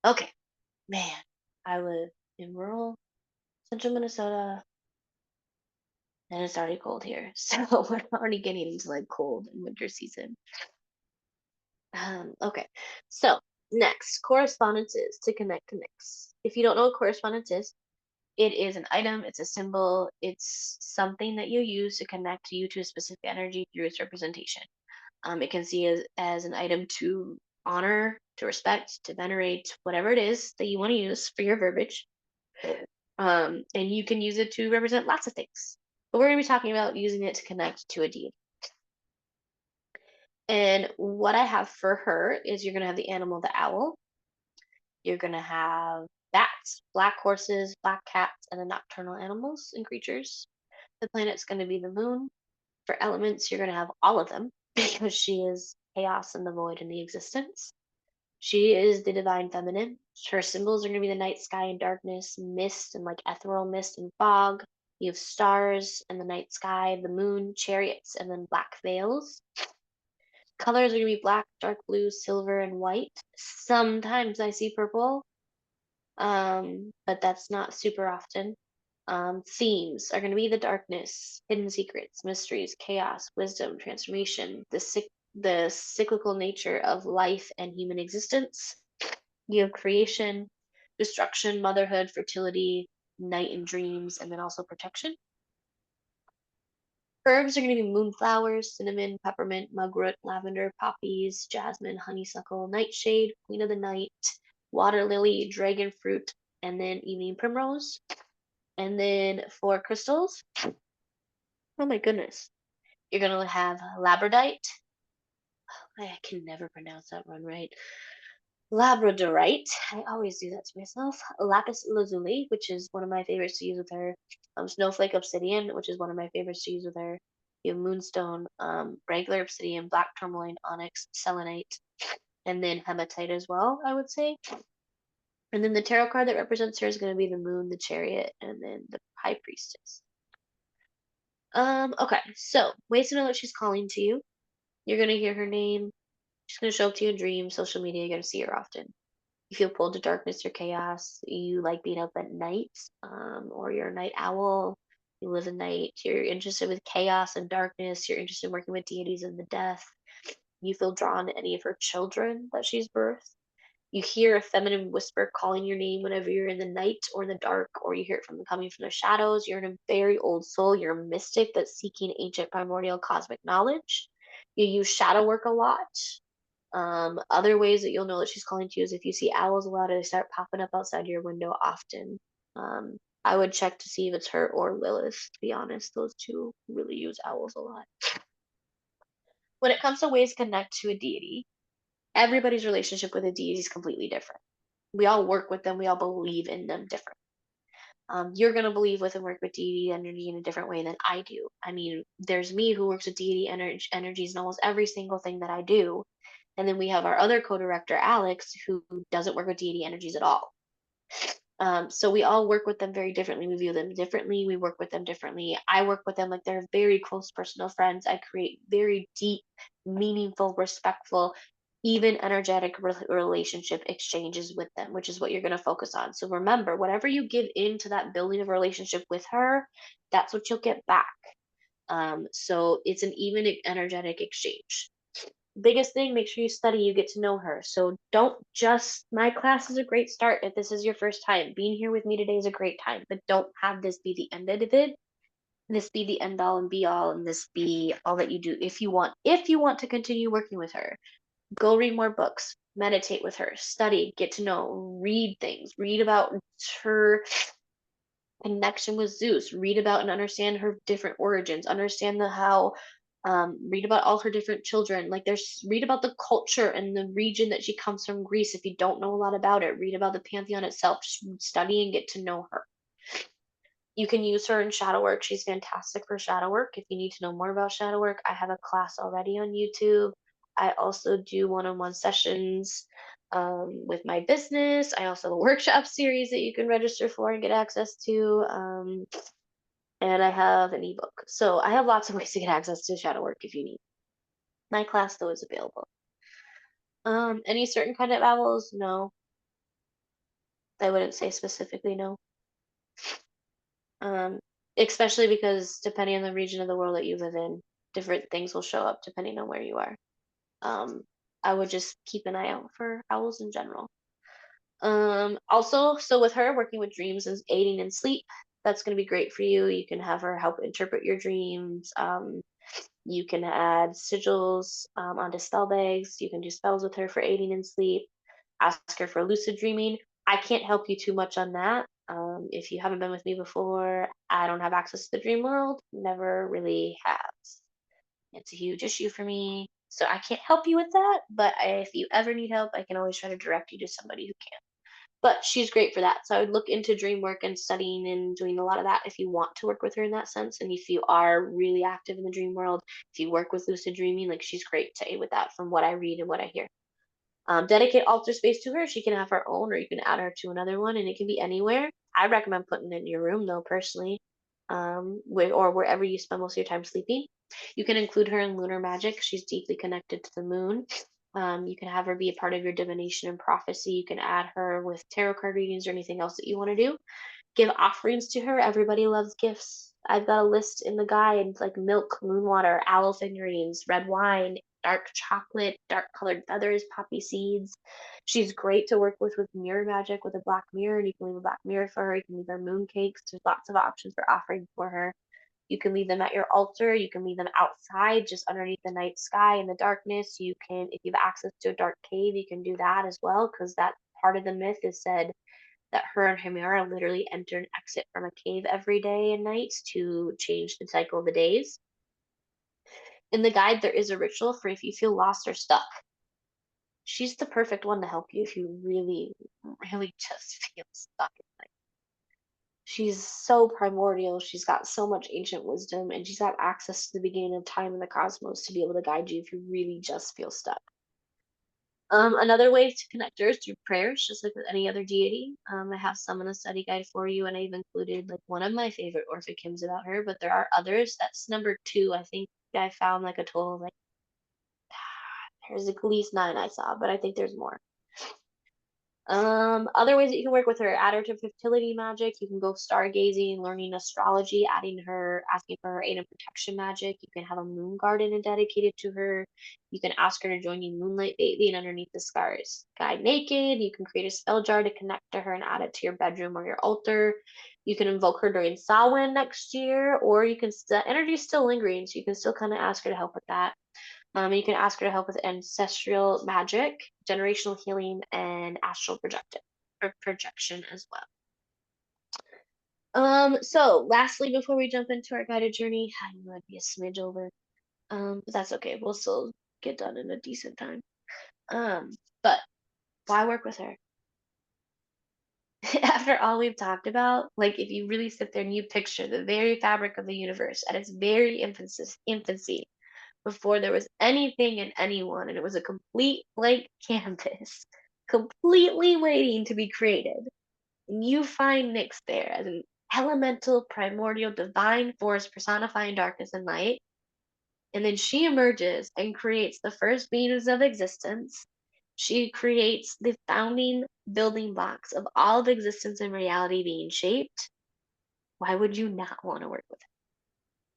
Okay, man, I live in rural central Minnesota. and it's already cold here. So we're already getting into like cold and winter season. Okay, so next, correspondences to connect to mix. If you don't know what correspondence is, it is an item, it's a symbol, it's something that you use to connect you to a specific energy through its representation. It can see as an item to honor, to respect, to venerate, whatever it is that you want to use for your verbiage. And you can use it to represent lots of things. But we're going to be talking about using it to connect to a deity. And what I have for her is you're going to have the animal, the owl. You're going to have bats, black horses, black cats, and the nocturnal animals and creatures. The planet's going to be the moon. For elements, you're going to have all of them because she is chaos and the void and the existence. She is the divine feminine. Her symbols are going to be the night sky and darkness, mist and like ethereal mist and fog. You have stars and the night sky, the moon, chariots, and then black veils. Colors are going to be black, dark blue, silver, and white. Sometimes I see purple, but that's not super often. Themes are going to be the darkness, hidden secrets, mysteries, chaos, wisdom, transformation, the cyclical nature of life and human existence. You have creation, destruction, motherhood, fertility, night and dreams, and then also protection. Herbs are going to be moonflowers, cinnamon, peppermint, mugwort, lavender, poppies, jasmine, honeysuckle, nightshade, queen of the night, water lily, dragon fruit, and then evening primrose. And then for crystals, oh my goodness, you're going to have labradorite. I can never pronounce that one right. Labradorite. I always do that to myself. Lapis lazuli, which is one of my favorites to use with her. Snowflake obsidian, which is one of my favorites to use with her. You have moonstone, regular obsidian, black tourmaline, onyx, selenite, and then hematite as well, I would say. And then the tarot card that represents her is going to be the moon, the chariot, and then the high priestess. Okay, so ways to know that she's calling to you. You're going to hear her name. She's going to show up to you in dreams, social media. You're going to see her often. You feel pulled to darkness or chaos, you like being up at night, or you're a night owl, you live at night, you're interested with chaos and darkness, you're interested in working with deities and the death, you feel drawn to any of her children that she's birthed. You hear a feminine whisper calling your name whenever you're in the night or in the dark, or you hear it coming from the shadows. You're in a very old soul. You're a mystic that's seeking ancient primordial cosmic knowledge. You use shadow work a lot. Other ways that you'll know that she's calling to you is if you see owls a lot or they start popping up outside your window often. I would check to see if it's her or Lilith, to be honest. Those two really use owls a lot. When it comes to ways to connect to a deity, everybody's relationship with a deity is completely different. We all work with them, we all believe in them different. You're going to believe with and work with deity energy in a different way than I do. I mean, there's me who works with deity energies in almost every single thing that I do. And then we have our other co-director, Alex, who doesn't work with deity energies at all. So we all work with them very differently. We view them differently. We work with them differently. I work with them like they're very close personal friends. I create very deep, meaningful, respectful, even energetic relationship exchanges with them, which is what you're going to focus on. So remember, whatever you give into that building of a relationship with her, that's what you'll get back. So it's an even energetic exchange. Biggest thing, make sure you study, you get to know her. So don't just, my class is a great start if this is your first time. Being here with me today is a great time, but don't have this be the end of it. This be the end all and be all, and this be all that you do. If you want to continue working with her, go read more books, meditate with her, study, get to know, read things, read about her connection with Zeus, read about and understand her different origins, understand the how, read about all her different children. Like read about the culture and the region that she comes from, Greece. If you don't know a lot about it, read about the pantheon itself. Just study and get to know her. You can use her in shadow work. She's fantastic for shadow work. If you need to know more about shadow work, I have a class already on YouTube. I also do one-on-one sessions with my business. I also have a workshop series that you can register for and get access to. And I have an ebook. So I have lots of ways to get access to shadow work if you need. My class though is available. Any certain kind of owls? No. I wouldn't say specifically no. Um, especially because depending on the region of the world that you live in, different things will show up depending on where you are. Um, I would just keep an eye out for owls in general. Also, so with her working with dreams and aiding in sleep, that's going to be great for you. You can have her help interpret your dreams. You can add sigils onto spell bags. You can do spells with her for aiding in sleep. Ask her for lucid dreaming. I can't help you too much on that. If you haven't been with me before, I don't have access to the dream world. Never really has. It's a huge issue for me. So I can't help you with that. But if you ever need help, I can always try to direct you to somebody who can. But she's great for that. So I would look into dream work and studying and doing a lot of that if you want to work with her in that sense. And if you are really active in the dream world, if you work with lucid dreaming, like she's great to aid with that from what I read and what I hear. Dedicate altar space to her. She can have her own, or you can add her to another one, and it can be anywhere. I recommend putting it in your room, though, personally, or wherever you spend most of your time sleeping. You can include her in lunar magic. She's deeply connected to the moon. You can have her be a part of your divination and prophecy. You can add her with tarot card readings or anything else that you want to do. Give offerings to her. Everybody loves gifts. I've got a list in the guide like milk, moon water, owl figurines, red wine, dark chocolate, dark colored feathers, poppy seeds. She's great to work with mirror magic with a black mirror, and you can leave a black mirror for her. You can leave her moon cakes. There's lots of options for offering for her. You can leave them at your altar. You can leave them outside, just underneath the night sky in the darkness. You can, if you have access to a dark cave, you can do that as well, because that part of the myth is said that her and Himera literally enter and exit from a cave every day and night to change the cycle of the days. In the guide, there is a ritual for if you feel lost or stuck. She's the perfect one to help you if you really, really just feel stuck. She's so primordial. She's got so much ancient wisdom, and she's got access to the beginning of time in the cosmos to be able to guide you if you really just feel stuck. Another way to connect her is through prayers, just like with any other deity. I have some in the study guide for you, and I've included like one of my favorite Orphic hymns about her, but there are others. That's number two. I think I found like a total of like there's at least nine I saw, but I think there's more. Other ways that you can work with her, add her to fertility magic. You can go stargazing, learning astrology, adding her, asking for her aid and protection magic. You can have a moon garden and dedicated to her. You can ask her to join you moonlight bathing underneath the stars. Guide naked. You can create a spell jar to connect to her and add it to your bedroom or your altar. You can invoke her during Samhain next year, or you can energy still lingering, so you can still kind of ask her to help with that. You can ask her to help with ancestral magic, generational healing, and astral projection as well. So lastly, before we jump into our guided journey, I knew I'd be a smidge over. But that's okay. We'll still get done in a decent time. But why work with her? After all we've talked about, like if you really sit there and you picture the very fabric of the universe at its very infancy, before there was anything and anyone, and it was a complete blank canvas, completely waiting to be created. And you find Nyx there as an elemental, primordial, divine force personifying darkness and light. And then she emerges and creates the first beings of existence. She creates the founding building blocks of all of existence and reality being shaped. Why would you not want to work with her?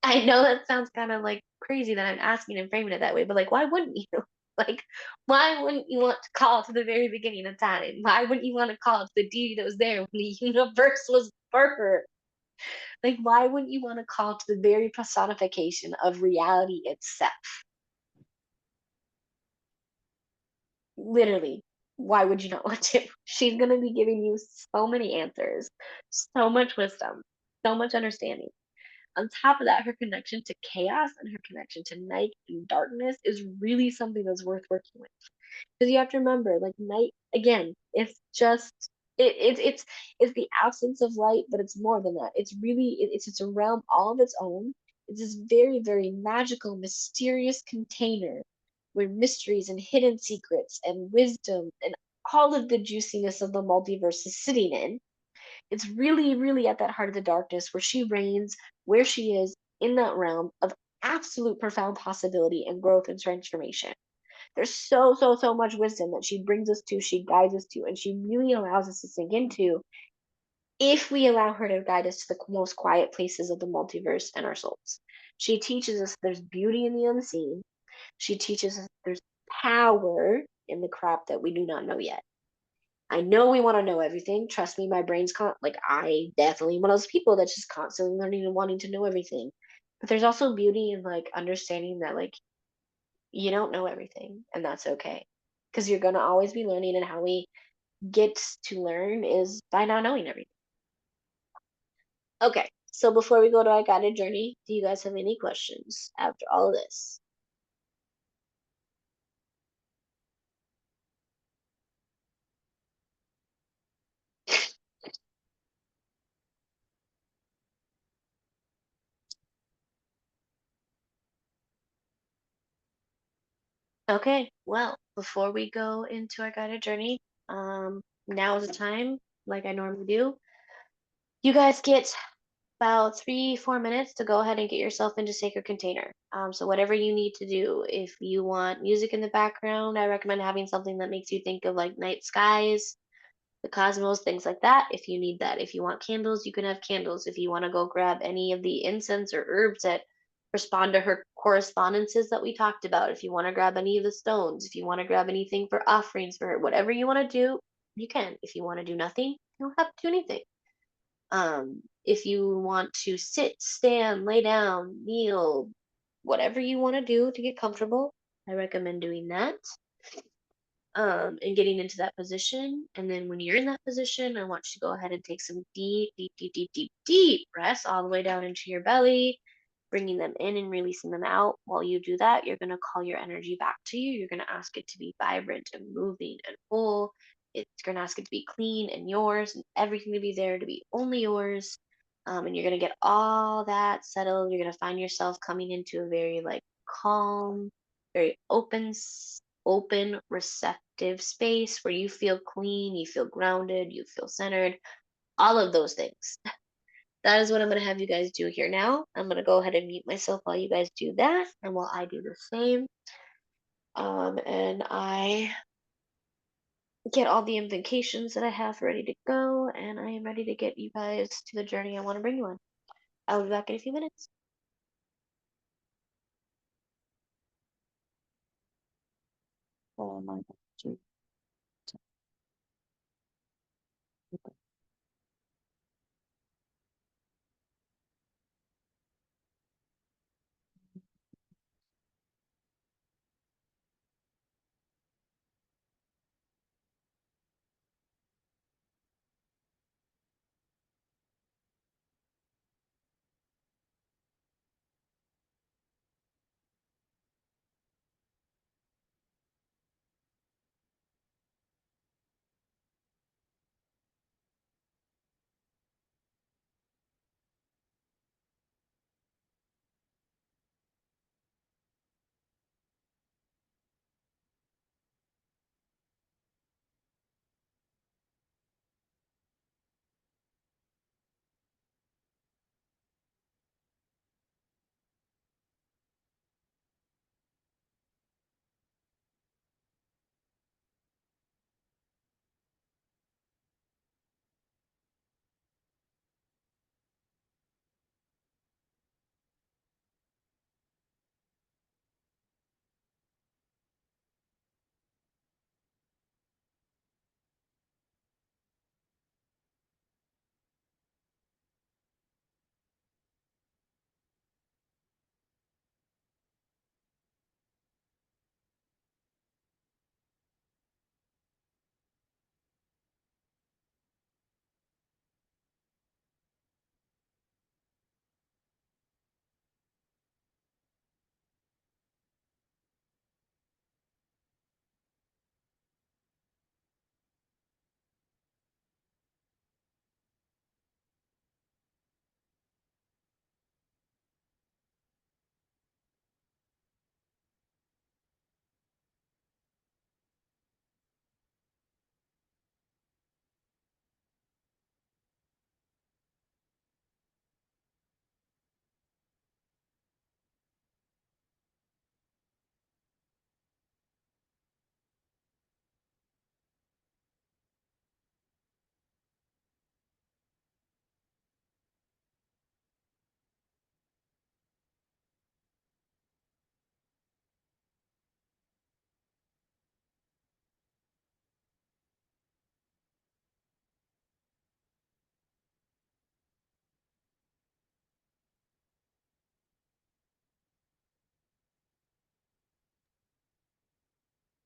I know that sounds kind of like crazy that I'm asking and framing it that way, but like, why wouldn't you? Like, why wouldn't you want to call to the very beginning of time? Why wouldn't you want to call to the deity that was there when the universe was birthed? Like, why wouldn't you want to call to the very personification of reality itself? Literally, why would you not want to? She's going to be giving you so many answers, so much wisdom, so much understanding. On top of that, her connection to chaos and her connection to night and darkness is really something that's worth working with. Because you have to remember, like night again, it's just it's the absence of light, but it's more than that. It's really it's a realm all of its own. It's this very, very magical, mysterious container where mysteries and hidden secrets and wisdom and all of the juiciness of the multiverse is sitting in. It's really, really at that heart of the darkness where she reigns, where she is in that realm of absolute profound possibility and growth and transformation. There's so, so, so much wisdom that she brings us to, she guides us to, and she really allows us to sink into. if we allow her to guide us to the most quiet places of the multiverse and our souls. She teaches us there's beauty in the unseen. She teaches us there's power in the crap that we do not know yet. I know we want to know everything. Trust me, my brain's like I definitely one of those people that's just constantly learning and wanting to know everything. But there's also beauty in like understanding that like you don't know everything and that's okay. Because you're gonna always be learning, and how we get to learn is by not knowing everything. Okay, so before we go to our guided journey, do you guys have any questions after all of this? Okay, well, before we go into our guided journey, now is the time, like I normally do. You guys get about 3, 4 minutes to go ahead and get yourself into sacred container. So whatever you need to do, if you want music in the background, I recommend having something that makes you think of like night skies, the cosmos, things like that. If you need that, if you want candles, you can have candles. If you want to go grab any of the incense or herbs that respond to her correspondences that we talked about, if you want to grab any of the stones, if you want to grab anything for offerings for her, whatever you want to do, you can. If you want to do nothing, you don't have to do anything. If you want to sit, stand, lay down, kneel, whatever you want to do to get comfortable, I recommend doing that, and getting into that position. And then when you're in that position, I want you to go ahead and take some deep, deep, deep, deep, deep, deep breaths all the way down into your belly, bringing them in and releasing them out. While you do that, you're going to call your energy back to you. You're going to ask it to be vibrant and moving and full. It's going to ask it to be clean and yours, and everything to be there to be only yours. And you're going to get all that settled. You're going to find yourself coming into a very like calm, very open, receptive space where you feel clean, you feel grounded, you feel centered, all of those things. That is what I'm going to have you guys do here now. I'm going to go ahead and mute myself while you guys do that and while I do the same. And I get all the invocations that I have ready to go, and I am ready to get you guys to the journey I want to bring you on. I'll be back in a few minutes. Oh my God.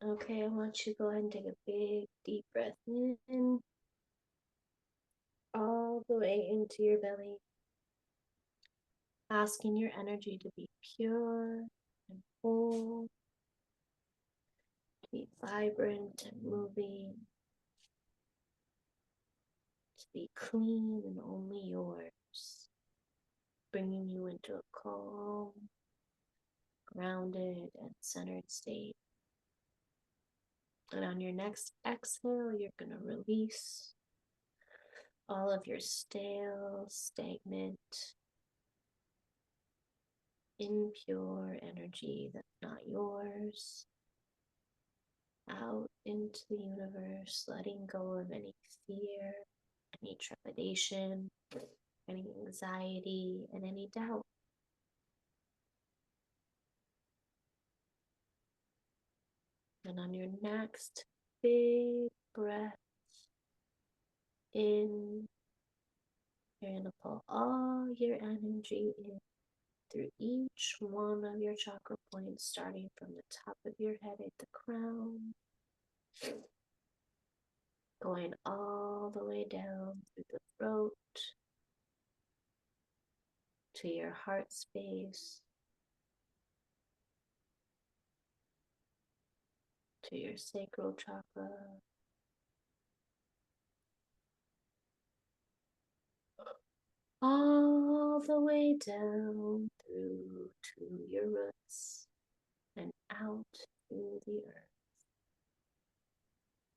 Okay, I want you to go ahead and take a big, deep breath in, all the way into your belly, asking your energy to be pure and full, to be vibrant and moving, to be clean and only yours, bringing you into a calm, grounded, and centered state. And on your next exhale, you're going to release all of your stale, stagnant, impure energy that's not yours out into the universe, letting go of any fear, any trepidation, any anxiety, and any doubt. And on your next big breath in, you're going to pull all your energy in through each one of your chakra points, starting from the top of your head at the crown, going all the way down through the throat to your heart space, to your sacral chakra, all the way down through to your roots and out through the earth,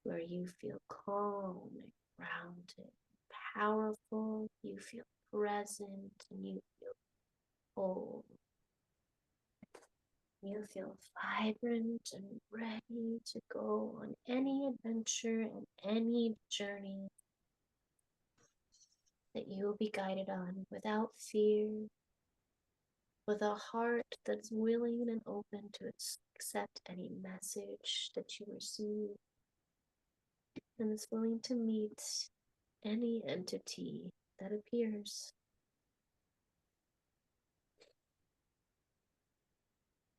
where you feel calm and grounded, powerful, you feel present, and you feel whole. You feel vibrant and ready to go on any adventure and any journey that you will be guided on without fear, with a heart that's willing and open to accept any message that you receive, and is willing to meet any entity that appears.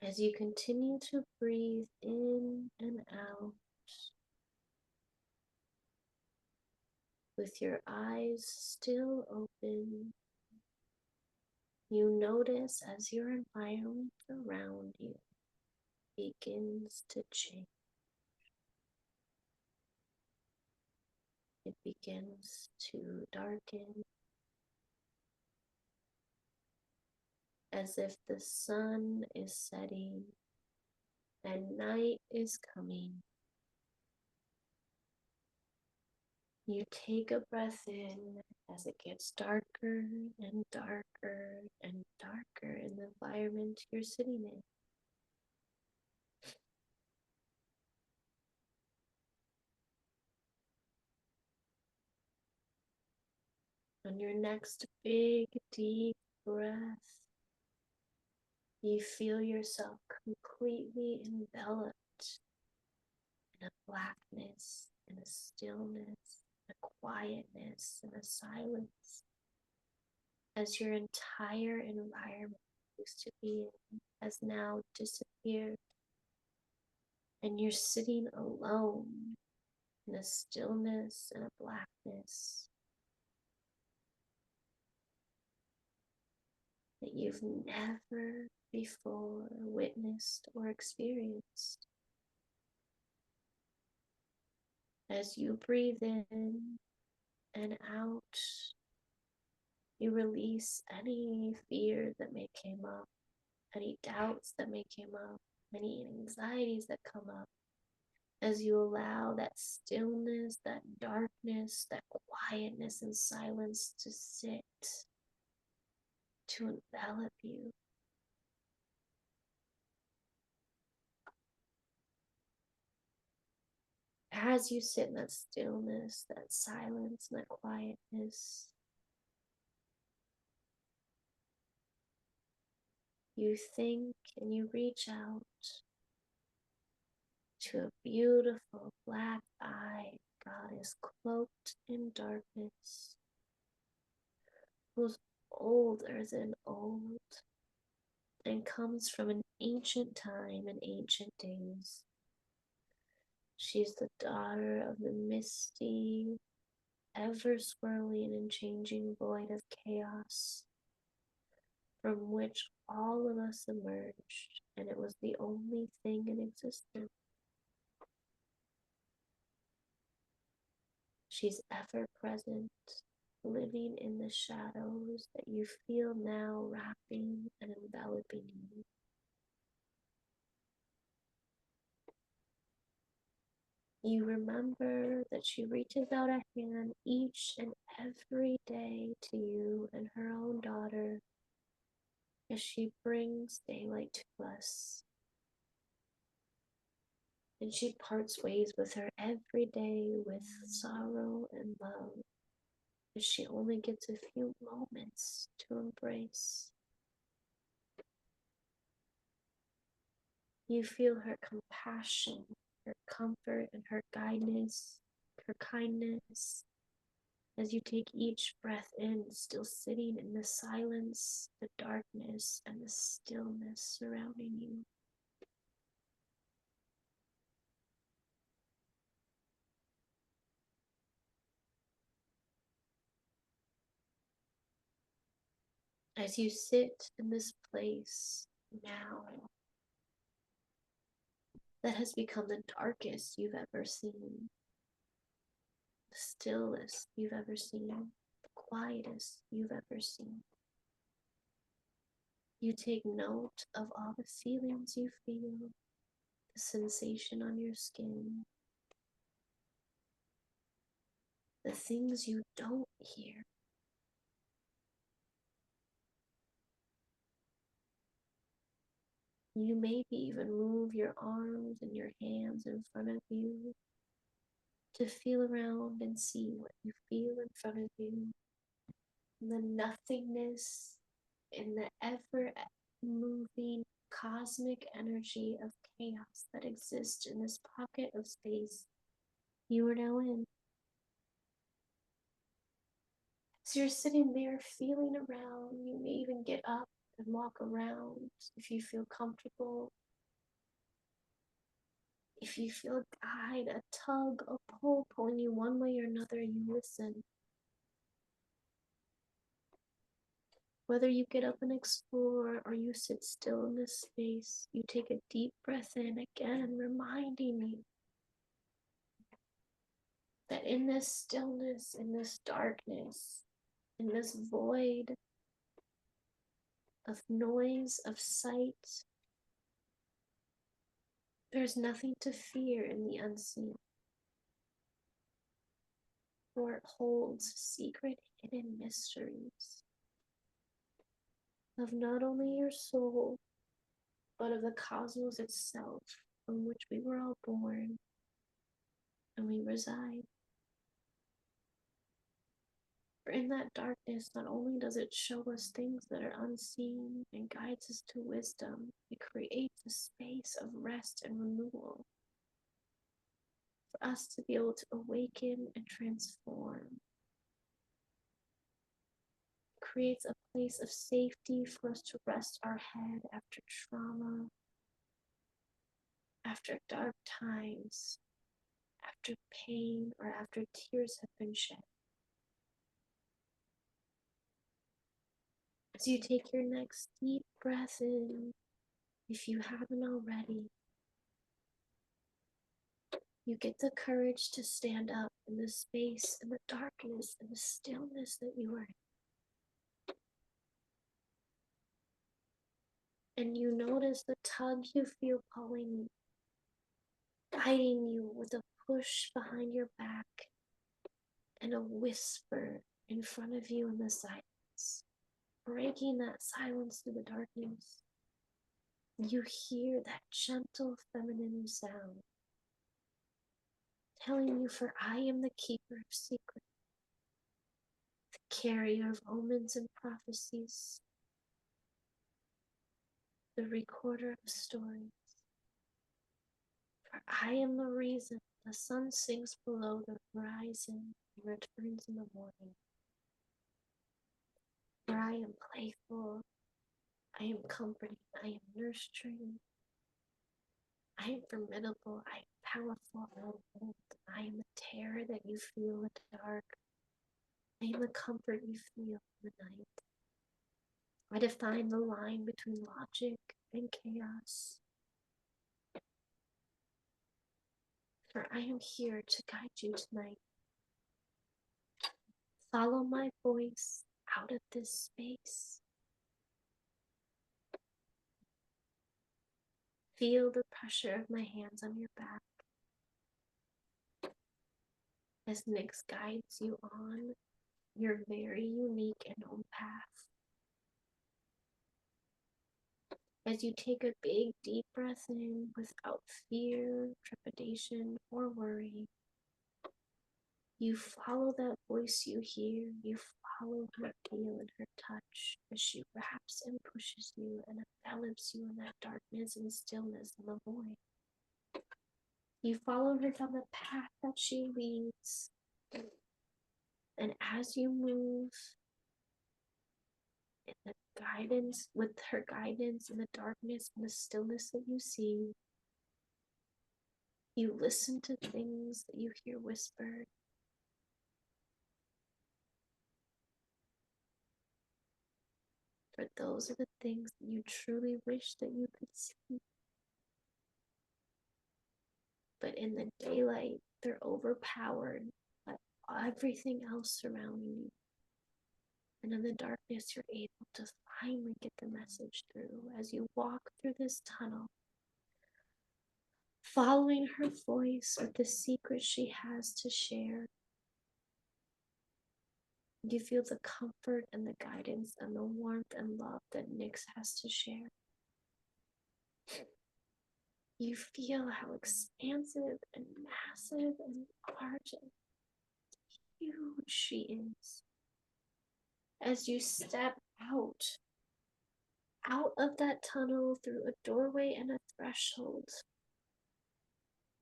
As you continue to breathe in and out, with your eyes still open, you notice as your environment around you begins to change. It begins to darken, as if the sun is setting and night is coming. You take a breath in as it gets darker and darker and darker in the environment you're sitting in. On your next big, deep breath, you feel yourself completely enveloped in a blackness, in a stillness, a quietness, and a silence, as your entire environment used to be in has now disappeared, and you're sitting alone in a stillness and a blackness that you've never before witnessed or experienced. As you breathe in and out, you release any fear that may come up, any doubts that may come up, any anxieties that come up, as you allow that stillness, that darkness, that quietness and silence to sit, to envelop you. As you sit in that stillness, that silence, and that quietness, you think and you reach out to a beautiful black-eyed goddess cloaked in darkness, who's older than old and comes from an ancient time and ancient days, She's the daughter of the misty, ever swirling and changing void of chaos from which all of us emerged, and it was the only thing in existence. She's ever present, living in the shadows that you feel now wrapping and enveloping you. You remember that she reaches out a hand each and every day to you and her own daughter as she brings daylight to us. And she parts ways with her every day with sorrow and love, as she only gets a few moments to embrace. You feel her compassion, her comfort, and her guidance, her kindness, as you take each breath in, still sitting in the silence, the darkness, and the stillness surrounding you. As you sit in this place now that has become the darkest you've ever seen, the stillest you've ever seen, the quietest you've ever seen. You take note of all the feelings you feel, the sensation on your skin, the things you don't hear. You maybe even move your arms and your hands in front of you to feel around and see what you feel in front of you. The nothingness and the ever moving cosmic energy of chaos that exists in this pocket of space you are now in. As you're sitting there feeling around, you may even get up and walk around if you feel comfortable. If you feel a guide, a tug, a pull pulling you one way or another, you listen. Whether you get up and explore or you sit still in this space, you take a deep breath in again, reminding you that in this stillness, in this darkness, in this void of noise, of sight, there's nothing to fear in the unseen, for it holds secret hidden mysteries of not only your soul, but of the cosmos itself, from which we were all born and we reside. For in that darkness, not only does it show us things that are unseen and guides us to wisdom, it creates a space of rest and renewal for us to be able to awaken and transform. It creates a place of safety for us to rest our head after trauma, after dark times, after pain, or after tears have been shed. As you take your next deep breath in, if you haven't already, you get the courage to stand up in the space, in the darkness, in the stillness that you are in. And you notice the tug you feel pulling you, guiding you with a push behind your back and a whisper in front of you in the silence, breaking that silence through the darkness. You hear that gentle feminine sound telling you, for I am the keeper of secrets, the carrier of omens and prophecies, the recorder of stories. For I am the reason the sun sinks below the horizon and returns in the morning. For I am playful, I am comforting, I am nurturing, I am formidable, I am powerful element. I am the terror that you feel in the dark. I am the comfort you feel in the night. I define the line between logic and chaos. For I am here to guide you tonight. Follow my voice out of this space. Feel the pressure of my hands on your back as Nyx guides you on your very unique and own path. As you take a big, deep breath in without fear, trepidation, or worry, you follow that voice you hear. You follow her feel and her touch as she wraps and pushes you and envelops you in that darkness and stillness and the void. You follow her down the path that she leads. And as you move in the guidance, with her guidance in the darkness and the stillness that you see, you listen to things that you hear whispered. For those are the things that you truly wish that you could see. But in the daylight, they're overpowered by everything else surrounding you. And in the darkness, you're able to finally get the message through as you walk through this tunnel, following her voice with the secrets she has to share. You feel the comfort and the guidance and the warmth and love that Nyx has to share. You feel how expansive and massive and large and huge she is. As you step out of that tunnel through a doorway and a threshold,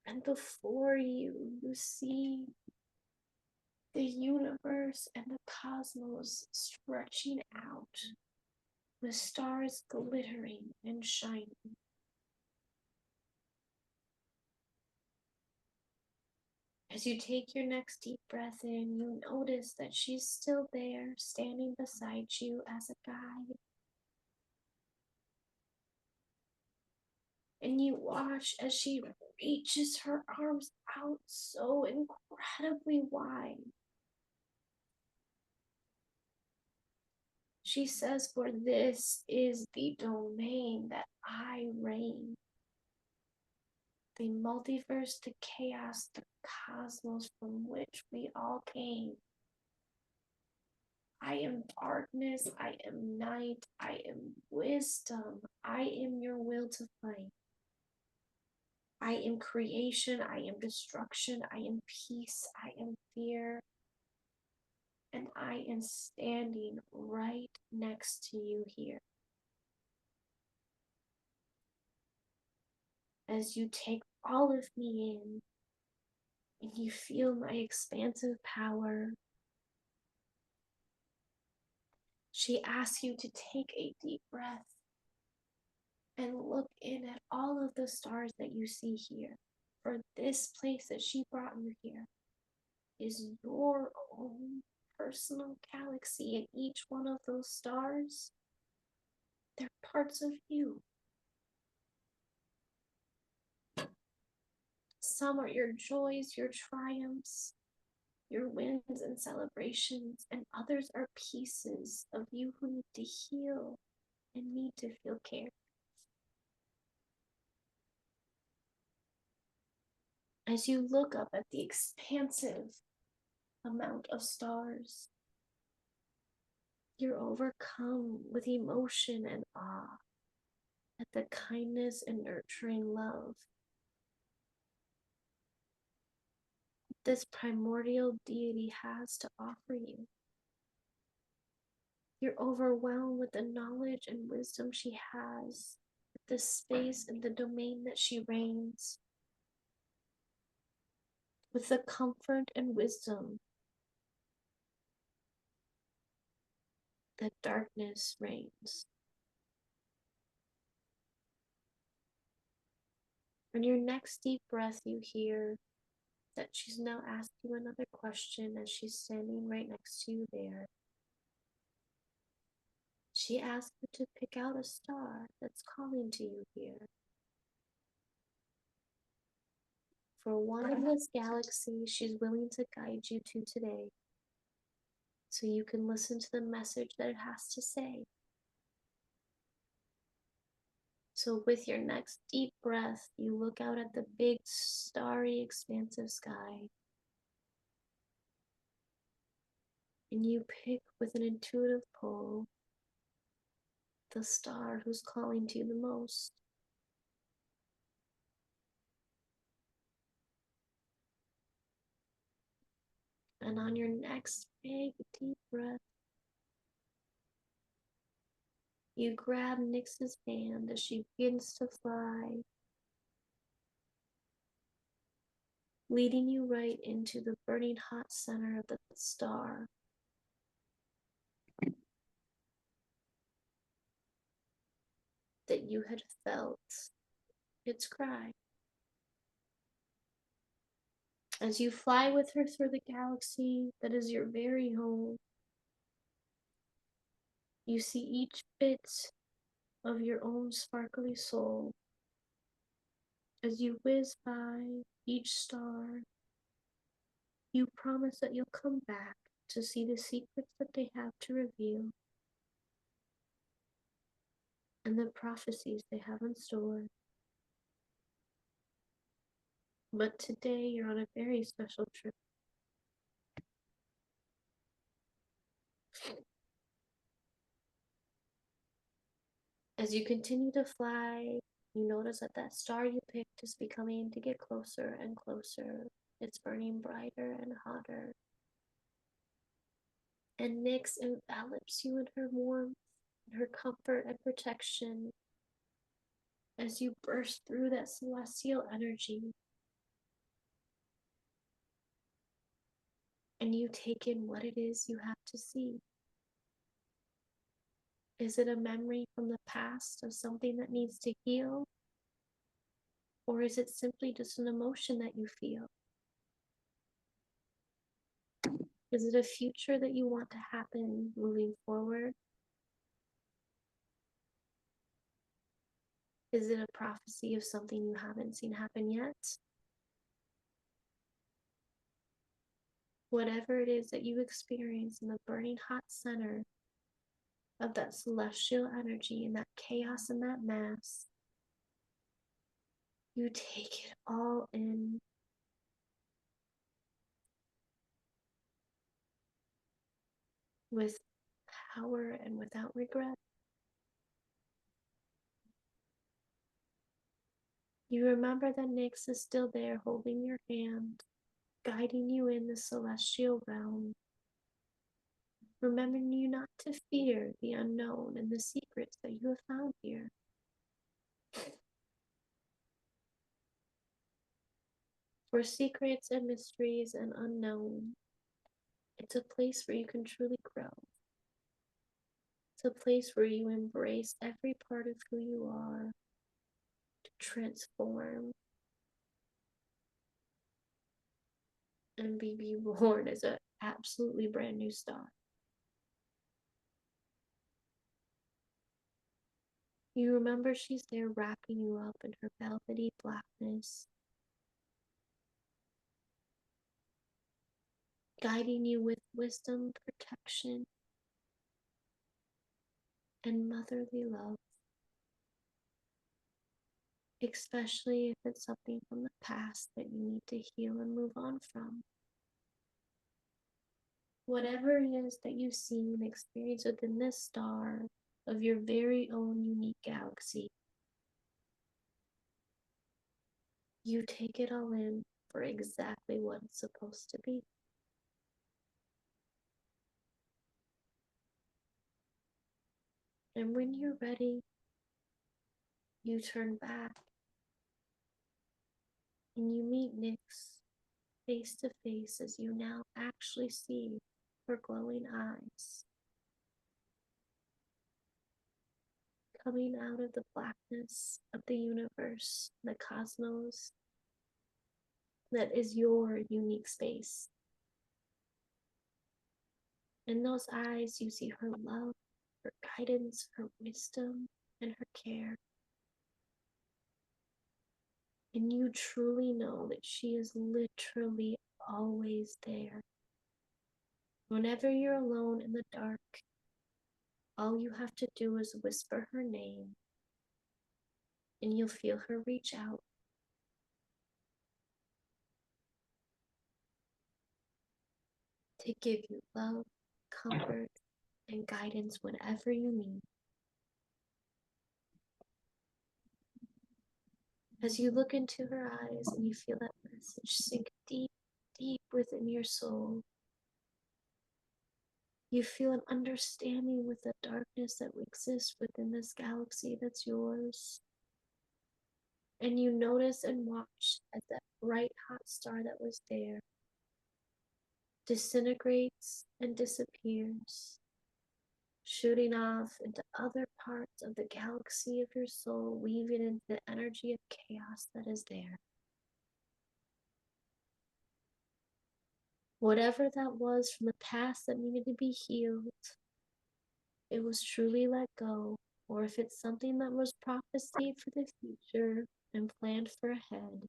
and before you, you see the universe and the cosmos stretching out, with stars glittering and shining. As you take your next deep breath in, you notice that she's still there, standing beside you as a guide. And you watch as she reaches her arms out so incredibly wide. She says, "For this is the domain that I reign. The multiverse, the chaos, the cosmos from which we all came. I am darkness, I am night, I am wisdom, I am your will to fight. I am creation, I am destruction, I am peace, I am fear, and I am standing right next to you here." As you take all of me in, and you feel my expansive power, she asks you to take a deep breath and look in at all of the stars that you see here. For this place that she brought you here is your own personal galaxy, and each one of those stars, they're parts of you. Some are your joys, your triumphs, your wins and celebrations, and others are pieces of you who need to heal and need to feel cared. As you look up at the expansive amount of stars, you're overcome with emotion and awe at the kindness and nurturing love this primordial deity has to offer you. You're overwhelmed with the knowledge and wisdom she has, with the space and the domain that she reigns, with the comfort and wisdom that darkness reigns. On your next deep breath, you hear that she's now asking you another question as she's standing right next to you there. She asks you to pick out a star that's calling to you here. For one in this galaxy she's willing to guide you to today, so you can listen to the message that it has to say. So with your next deep breath, you look out at the big, starry, expansive sky. And you pick with an intuitive pull the star who's calling to you the most. And on your next big, deep breath, you grab Nyx's hand as she begins to fly, leading you right into the burning hot center of the star. That you had felt its cry. As you fly with her through the galaxy that is your very home, you see each bit of your own sparkly soul. As you whiz by each star, you promise that you'll come back to see the secrets that they have to reveal and the prophecies they have in store. But today you're on a very special trip. As you continue to fly, you notice that that star you picked is becoming to get closer and closer. It's burning brighter and hotter. And Nyx envelops you in her warmth, her comfort and protection as you burst through that celestial energy. And you take in what it is you have to see. Is it a memory from the past of something that needs to heal? Or is it simply just an emotion that you feel? Is it a future that you want to happen moving forward? Is it a prophecy of something you haven't seen happen yet? Whatever it is that you experience in the burning hot center of that celestial energy and that chaos and that mass, you take it all in. With power and without regret. You remember that Nyx is still there holding your hand, guiding you in the celestial realm, remembering you not to fear the unknown and the secrets that you have found here. For secrets and mysteries and unknown, it's a place where you can truly grow. It's a place where you embrace every part of who you are to transform and be reborn as an absolutely brand new star. You remember she's there wrapping you up in her velvety blackness, guiding you with wisdom, protection, and motherly love, especially if it's something from the past that you need to heal and move on from. Whatever it is that you see and experience within this star of your very own unique galaxy, you take it all in for exactly what it's supposed to be. And when you're ready, you turn back and you meet Nyx face to face as you now actually see her glowing eyes coming out of the blackness of the universe, the cosmos, that is your unique space. In those eyes, you see her love, her guidance, her wisdom, and her care. And you truly know that she is literally always there. Whenever you're alone in the dark, all you have to do is whisper her name, and you'll feel her reach out. To give you love, comfort, and guidance whenever you need. As you look into her eyes and you feel that message sink deep, deep within your soul, you feel an understanding with the darkness that exists within this galaxy that's yours. And you notice and watch as that bright hot star that was there disintegrates and disappears, shooting off into other parts of the galaxy of your soul, weaving into the energy of chaos that is there. Whatever that was from the past that needed to be healed, it was truly let go, or if it's something that was prophesied for the future and planned for ahead,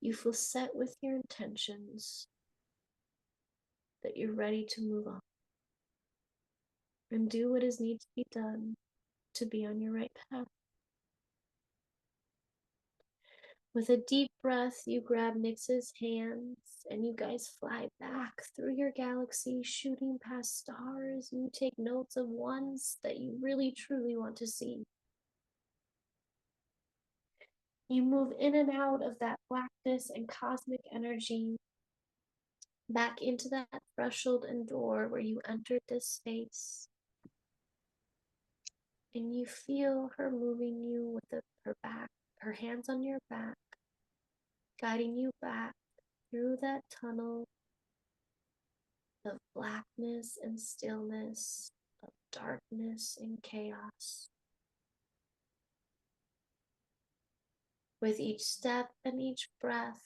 you feel set with your intentions that you're ready to move on and do what is needs to be done to be on your right path. With a deep breath, you grab Nyx's hands and you guys fly back through your galaxy, shooting past stars. You take notes of ones that you really truly want to see. You move in and out of that blackness and cosmic energy back into that threshold and door where you entered this space. And you feel her moving you with her hands on your back, guiding you back through that tunnel of blackness and stillness, of darkness and chaos. With each step and each breath,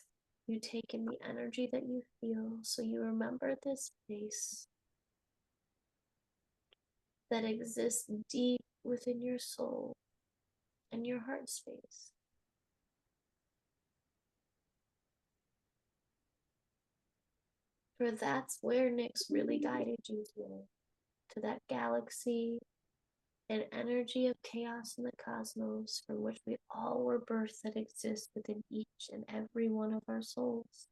you take in the energy that you feel, so you remember this space that exists deep within your soul and your heart space. For that's where Nyx really guided you to that galaxy and energy of chaos in the cosmos from which we all were birthed, that exists within each and every one of our souls.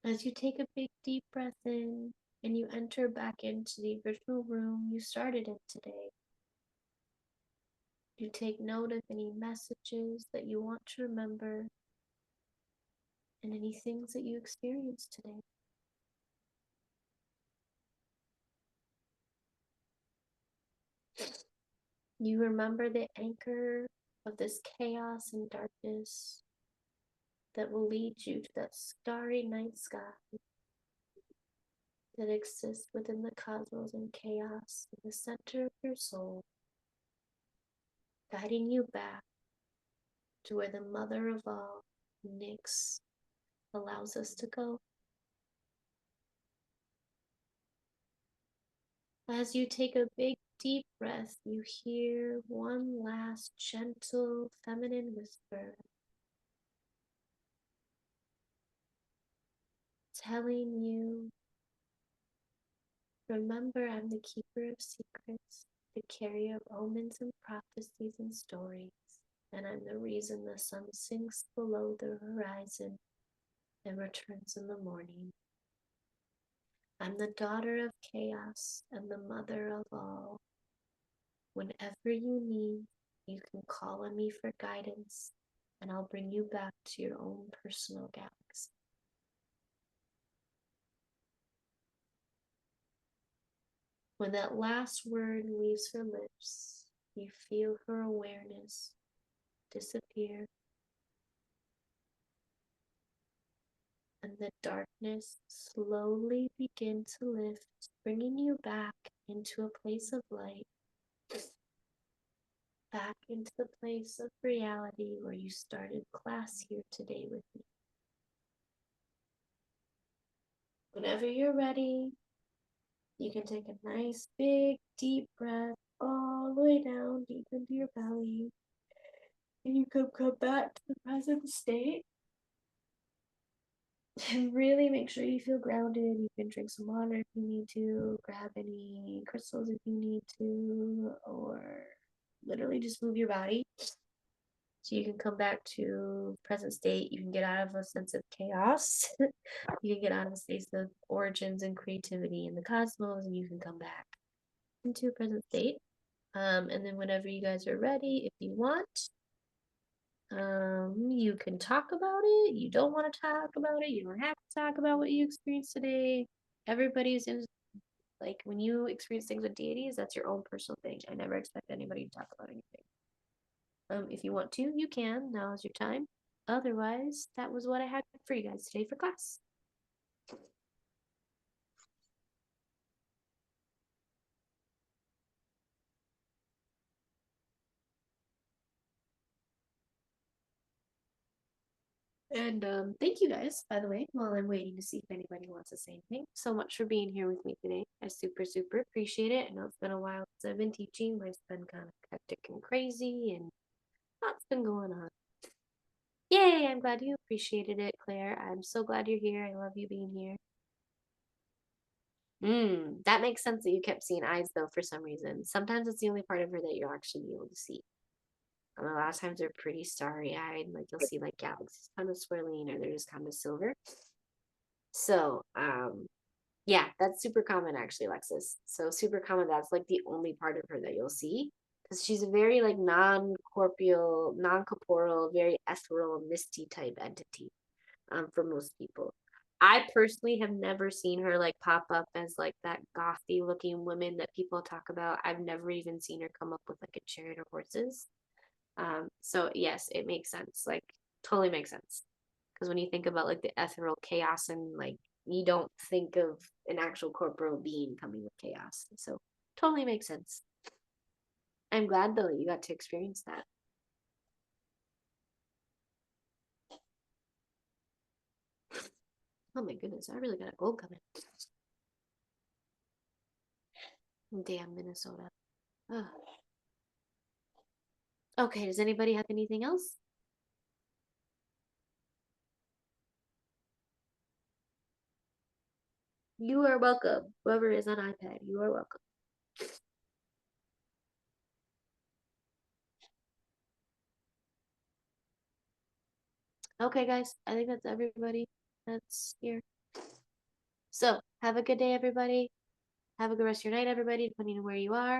As you take a big deep breath in and you enter back into the original room you started in today, you take note of any messages that you want to remember and any things that you experienced today. You remember the anchor of this chaos and darkness that will lead you to that starry night sky that exists within the cosmos and chaos in the center of your soul, guiding you back to where the mother of all, Nyx, allows us to go. As you take a big deep breath, you hear one last gentle feminine whisper telling you, remember, I'm the keeper of secrets, the carrier of omens and prophecies and stories, and I'm the reason the sun sinks below the horizon and returns in the morning. I'm the daughter of chaos and the mother of all. Whenever you need, you can call on me for guidance, and I'll bring you back to your own personal galaxy. When that last word leaves her lips, you feel her awareness disappear. and the darkness slowly begin to lift, bringing you back into a place of light, back into the place of reality where you started class here today with me. Whenever you're ready, you can take a nice big deep breath all the way down deep into your belly, and you can come back to the present state. And really make sure you feel grounded. You can drink some water if you need to, grab any crystals if you need to, or literally just move your body so you can come back to present state. You can get out of a sense of chaos. You can get out of a space of origins and creativity in the cosmos, and you can come back into a present state. And then whenever you guys are ready, if you want, you can talk about it. You don't want to talk about it. You don't have to talk about what you experienced today. Everybody's in, like, when you experience things with deities, that's your own personal thing. I never expect anybody to talk about anything. If you want to, you can. Now is your time. Otherwise, that was what I had for you guys today for class. And thank you guys, by the way, while I'm waiting to see if anybody wants to say anything. So much for being here with me today. I super, super appreciate it. I know it's been a while since I've been teaching. Life's been kind of hectic and crazy, and lots been going on. Yay! I'm glad you appreciated it, Claire. I'm so glad you're here. I love you being here. That makes sense that you kept seeing eyes, though, for some reason. Sometimes it's the only part of her that you'll actually be able to see. A lot of times they're pretty starry-eyed, like you'll see like galaxies kind of swirling, or they're just kind of silver. So, yeah, that's super common actually, Alexis. So super common. That's like the only part of her that you'll see, because she's a very like non-corporeal, very ethereal, misty type entity. For most people, I personally have never seen her like pop up as like that gothy looking woman that people talk about. I've never even seen her come up with like a chariot or horses. So yes, it makes sense. Like totally makes sense. Because when you think about like the ethereal chaos, and like you don't think of an actual corporeal being coming with chaos. So totally makes sense. I'm glad though that you got to experience that. Oh my goodness, I really got a cold coming. Damn Minnesota. Ugh. Okay, does anybody have anything else? You are welcome. Whoever is on iPad, you are welcome. Okay, guys, I think that's everybody that's here. So, have a good day, everybody. Have a good rest of your night, everybody, depending on where you are.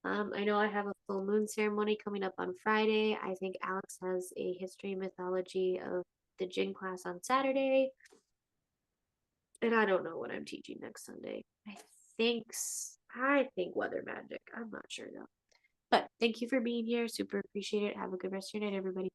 I know I have a full moon ceremony coming up on Friday. I think Alex has a history and mythology of the Jinn class on Saturday. And I don't know what I'm teaching next Sunday. I think weather magic. I'm not sure though. But thank you for being here. Super appreciate it. Have a good rest of your night, everybody.